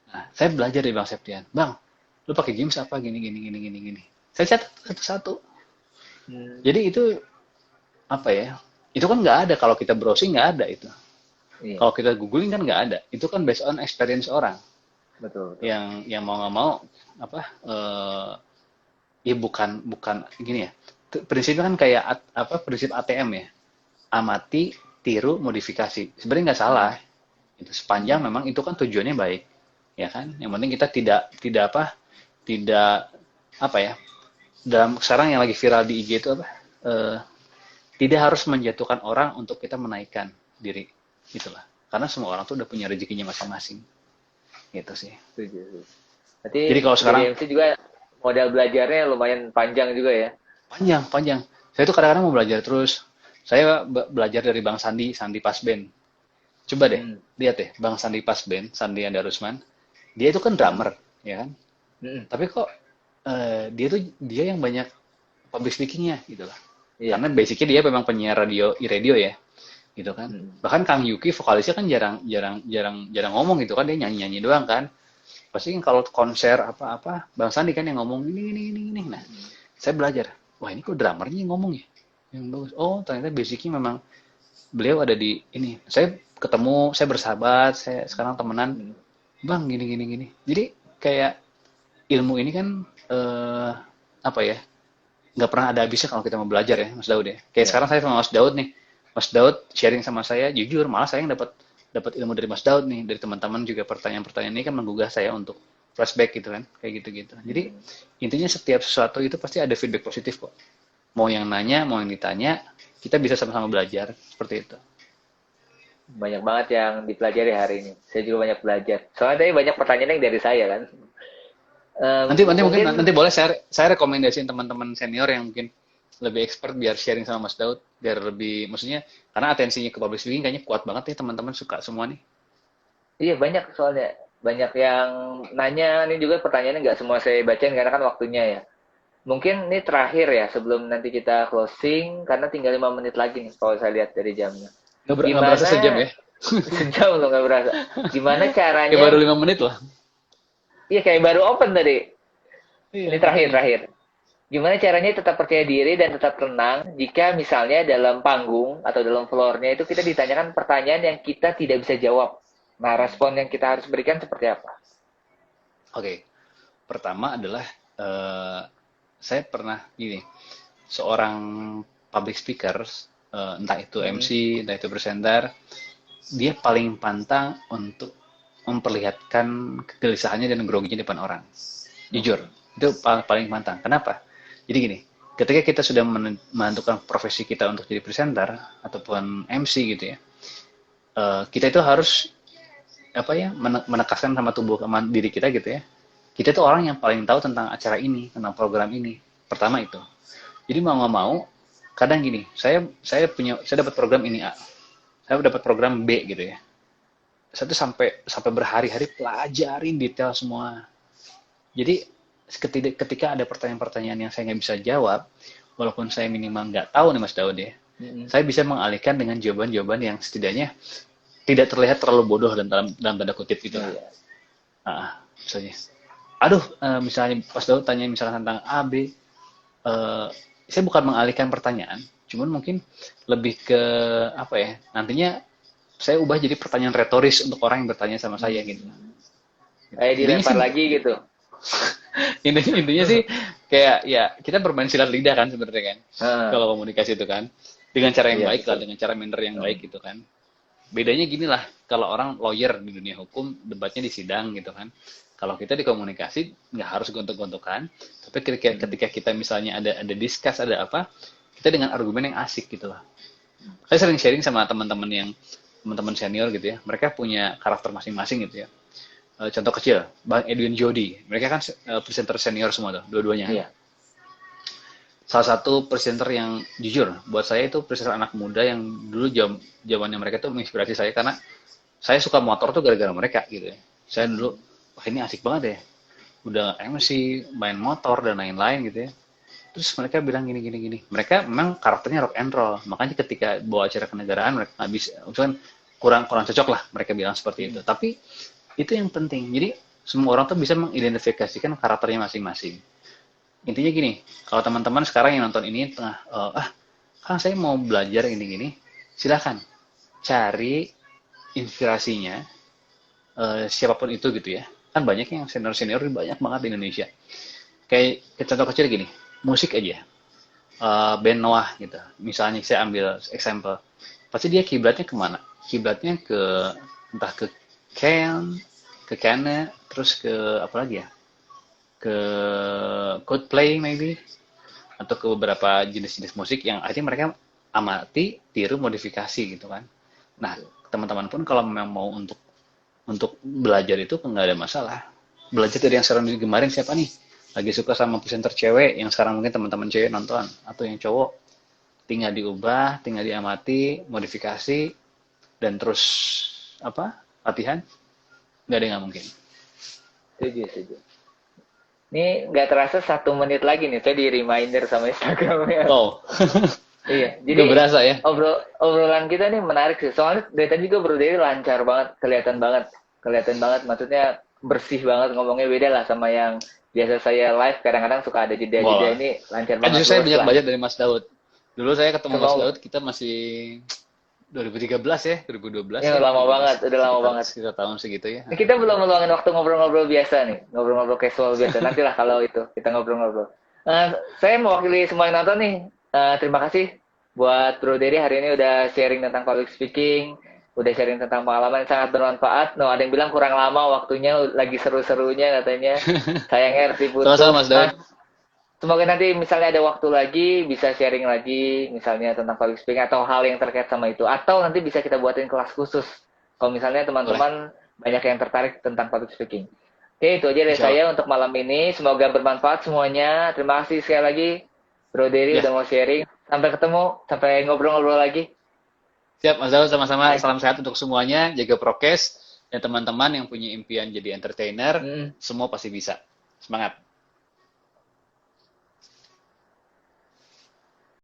Nah, saya belajar dari Bang Septian. Bang, lu pakai games apa gini. Saya catat satu-satu. Hmm. Jadi itu apa ya? Itu kan nggak ada kalau kita browsing nggak ada itu. Iya. Kalau kita googling kan nggak ada. Itu kan based on experience orang. Betul, betul. Yang mau nggak mau apa ya bukan bukan gini ya, prinsipnya kan kayak apa prinsip ATM ya, amati, tiru, modifikasi, sebenarnya nggak salah Hmm. itu sepanjang Hmm. memang itu kan tujuannya baik ya kan, yang penting kita tidak tidak apa tidak apa ya, dalam sekarang yang lagi viral di IG itu apa, eh, tidak harus menjatuhkan orang untuk kita menaikkan diri itulah, karena semua orang tuh udah punya rezekinya masing-masing gitu sih. Setuju, setuju. Berarti Jadi kalau jadi sekarang MC juga modal belajarnya lumayan panjang juga ya. panjang, panjang. Saya tuh kadang-kadang mau belajar terus. Saya belajar dari Bang Sandi, Sandi Pasben. Coba deh, Hmm. lihat deh, Bang Sandi Pasben, Sandi Andarusman. Dia itu kan Hmm. drummer, ya kan? Hmm. Tapi kok dia yang banyak public speakingnya gitu lah. Iya. Karena basicnya dia memang penyiar radio ya, gitu kan. Hmm. Bahkan Kang Yuki vokalisnya kan jarang ngomong gitu kan, dia nyanyi-nyanyi doang kan. Pasti kan kalau konser apa-apa, Bang Sandi kan yang ngomong ini. Nah, saya belajar. Wah ini kok drummernya yang ngomong ya? Yang bagus. Oh ternyata basicnya memang beliau ada di ini. Saya ketemu, saya bersahabat, saya sekarang temenan. Hmm. Bang gini. Jadi kayak ilmu ini kan apa ya? Nggak pernah ada habisnya kalau kita mau belajar ya, Mas Daud ya. Kayak Iya. sekarang saya sama Mas Daud nih. Mas Daud sharing sama saya, jujur malah saya yang dapat dapat ilmu dari Mas Daud nih, dari teman-teman juga pertanyaan-pertanyaan ini kan menggugah saya untuk flashback gitu kan, kayak gitu-gitu. Jadi Hmm. intinya setiap sesuatu itu pasti ada feedback positif kok. Mau yang nanya, mau yang ditanya, kita bisa sama-sama belajar seperti itu. Banyak banget yang dipelajari hari ini. Saya juga banyak belajar. Soalnya tadi banyak pertanyaan yang dari saya kan. Nanti nanti mungkin Mungkin nanti boleh saya rekomendasiin teman-teman senior yang mungkin lebih expert biar sharing sama Mas Daud biar lebih maksudnya karena atensinya ke public speaking kayaknya kuat banget nih teman-teman suka semua nih. iya banyak soalnya banyak yang nanya, ini juga pertanyaannya nggak semua saya bacain karena kan waktunya ya. mungkin ini terakhir ya sebelum nanti kita closing karena tinggal 5 menit lagi nih kalau saya lihat dari jamnya. Nggak berasa sejam ya? Sejam loh nggak berasa. Gimana Kayak caranya? baru 5 menit lah. Iya kayak baru open tadi. Iya. Ini terakhir. Gimana caranya tetap percaya diri dan tetap tenang jika misalnya dalam panggung atau dalam floor-nya itu kita ditanyakan pertanyaan yang kita tidak bisa jawab. Nah, respon yang kita harus berikan seperti apa? Oke. Pertama adalah saya pernah gini, seorang public speaker, entah itu MC, entah itu presenter, dia paling pantang untuk memperlihatkan kegelisahannya dan groginya di depan orang. Jujur, itu paling pantang. Kenapa? Jadi gini, ketika kita sudah menentukan profesi kita untuk jadi presenter ataupun MC gitu ya, kita itu harus menekankan sama tubuh sama diri kita gitu ya. Kita tuh orang yang paling tahu tentang acara ini, tentang program ini. Pertama itu. Jadi mau nggak mau, kadang gini, saya dapat program ini A, saya dapat program B gitu ya. Saya tuh sampai berhari-hari pelajarin detail semua. Jadi ketika ada pertanyaan-pertanyaan yang saya nggak bisa jawab, walaupun saya minimal nggak tahu nih Mas Daud ya, saya bisa mengalihkan dengan jawaban-jawaban yang setidaknya tidak terlihat terlalu bodoh dan dalam tanda kutip gitu. Misalnya, misalnya Mas Daud tanya misalnya tentang A, B, saya bukan mengalihkan pertanyaan, cuman mungkin lebih ke apa ya, nantinya saya ubah jadi pertanyaan retoris untuk orang yang bertanya sama saya gitu. Kayak dilempar lagi gitu. intinya sih kayak ya kita bermain silat lidah kan sebenarnya kan. Kalau komunikasi itu kan dengan cara yang baik lah, dengan cara manner yang baik gitu kan. Bedanya gini lah, kalau orang lawyer di dunia hukum debatnya di sidang gitu kan. Kalau kita di komunikasi nggak harus gontok-gontokan, tapi ketika kita misalnya ada discuss, ada apa, kita dengan argumen yang asik gitu lah. Saya sering sharing sama teman-teman senior gitu ya, mereka punya karakter masing-masing gitu ya. Contoh kecil, Bang Edwin Jody, mereka kan presenter senior semua tuh, dua-duanya. Iya. Salah satu presenter yang jujur, buat saya itu presenter anak muda yang dulu zamannya mereka tuh menginspirasi saya karena saya suka motor tuh gara-gara mereka gitu ya. Saya dulu, wah ini asik banget ya, udah MC, main motor dan lain-lain gitu ya. Terus mereka bilang gini. Mereka memang karakternya rock and roll, makanya ketika bawa acara kenegaraan mereka nggak bisa, misalkan kurang cocok lah mereka bilang seperti itu. Tapi itu yang penting. Jadi semua orang tuh bisa mengidentifikasikan karakternya masing-masing. Intinya gini, kalau teman-teman sekarang yang nonton ini tengah, kan saya mau belajar ini, silakan cari inspirasinya siapapun itu gitu ya. Kan banyak yang senior banyak banget di Indonesia. Kayak contoh kecil gini, musik aja, band Noah gitu. Misalnya saya ambil example, pasti dia kiblatnya kemana? Kiblatnya entah ke Kane, terus ke apa lagi ya? Ke Coldplay maybe, atau ke beberapa jenis-jenis musik yang akhirnya mereka amati, tiru, modifikasi gitu kan. Nah, teman-teman pun kalau memang mau untuk belajar itu nggak ada masalah. Belajar dari yang sekarang digemarin siapa nih? Lagi suka sama presenter cewek yang sekarang mungkin teman-teman cewek nonton, atau yang cowok, tinggal diubah, tinggal diamati, modifikasi, dan terus latihan. Nggak ada yang nggak mungkin. Setuju. Ini nggak terasa 1 menit lagi nih, saya di reminder sama Instagramnya. Oh. Iya, jadi gak berasa ya. Obrolan kita nih menarik sih. Soalnya dari tadi juga Bro Dery lancar banget, kelihatan banget. Maksudnya bersih banget ngomongnya, beda lah sama yang biasa saya live. Kadang-kadang suka ada jeda-jeda, ini lancar banget. Saya banyak belajar dari Mas Daud. Dulu saya ketemu Mas Daud, kita masih 2013 ya, 2012 ya. Lama banget, udah lama banget. Sekitar tahun segitu ya. Kita belum meluangin waktu ngobrol-ngobrol biasa nih, ngobrol-ngobrol casual biasa. Nantilah kalau itu kita ngobrol-ngobrol. Saya mewakili semua yang nonton nih. Terima kasih buat Bro Dery hari ini udah sharing tentang public speaking, udah sharing tentang pengalaman yang sangat bermanfaat. Ada yang bilang kurang lama waktunya, lagi seru-serunya katanya. Sayangnya harus diputus. Sama-sama Mas Daud. Semoga nanti misalnya ada waktu lagi bisa sharing lagi misalnya tentang public speaking atau hal yang terkait sama itu, atau nanti bisa kita buatin kelas khusus kalau misalnya teman-teman banyak yang tertarik tentang public speaking. Oke, itu aja dari saya untuk malam ini. Semoga bermanfaat semuanya. Terima kasih sekali lagi Bro Dery udah mau sharing. Sampai ketemu, sampai ngobrol-ngobrol lagi. Siap Mas Daud, sama-sama. Salam sehat untuk semuanya, jaga prokes, dan teman-teman yang punya impian jadi entertainer, semua pasti bisa. Semangat.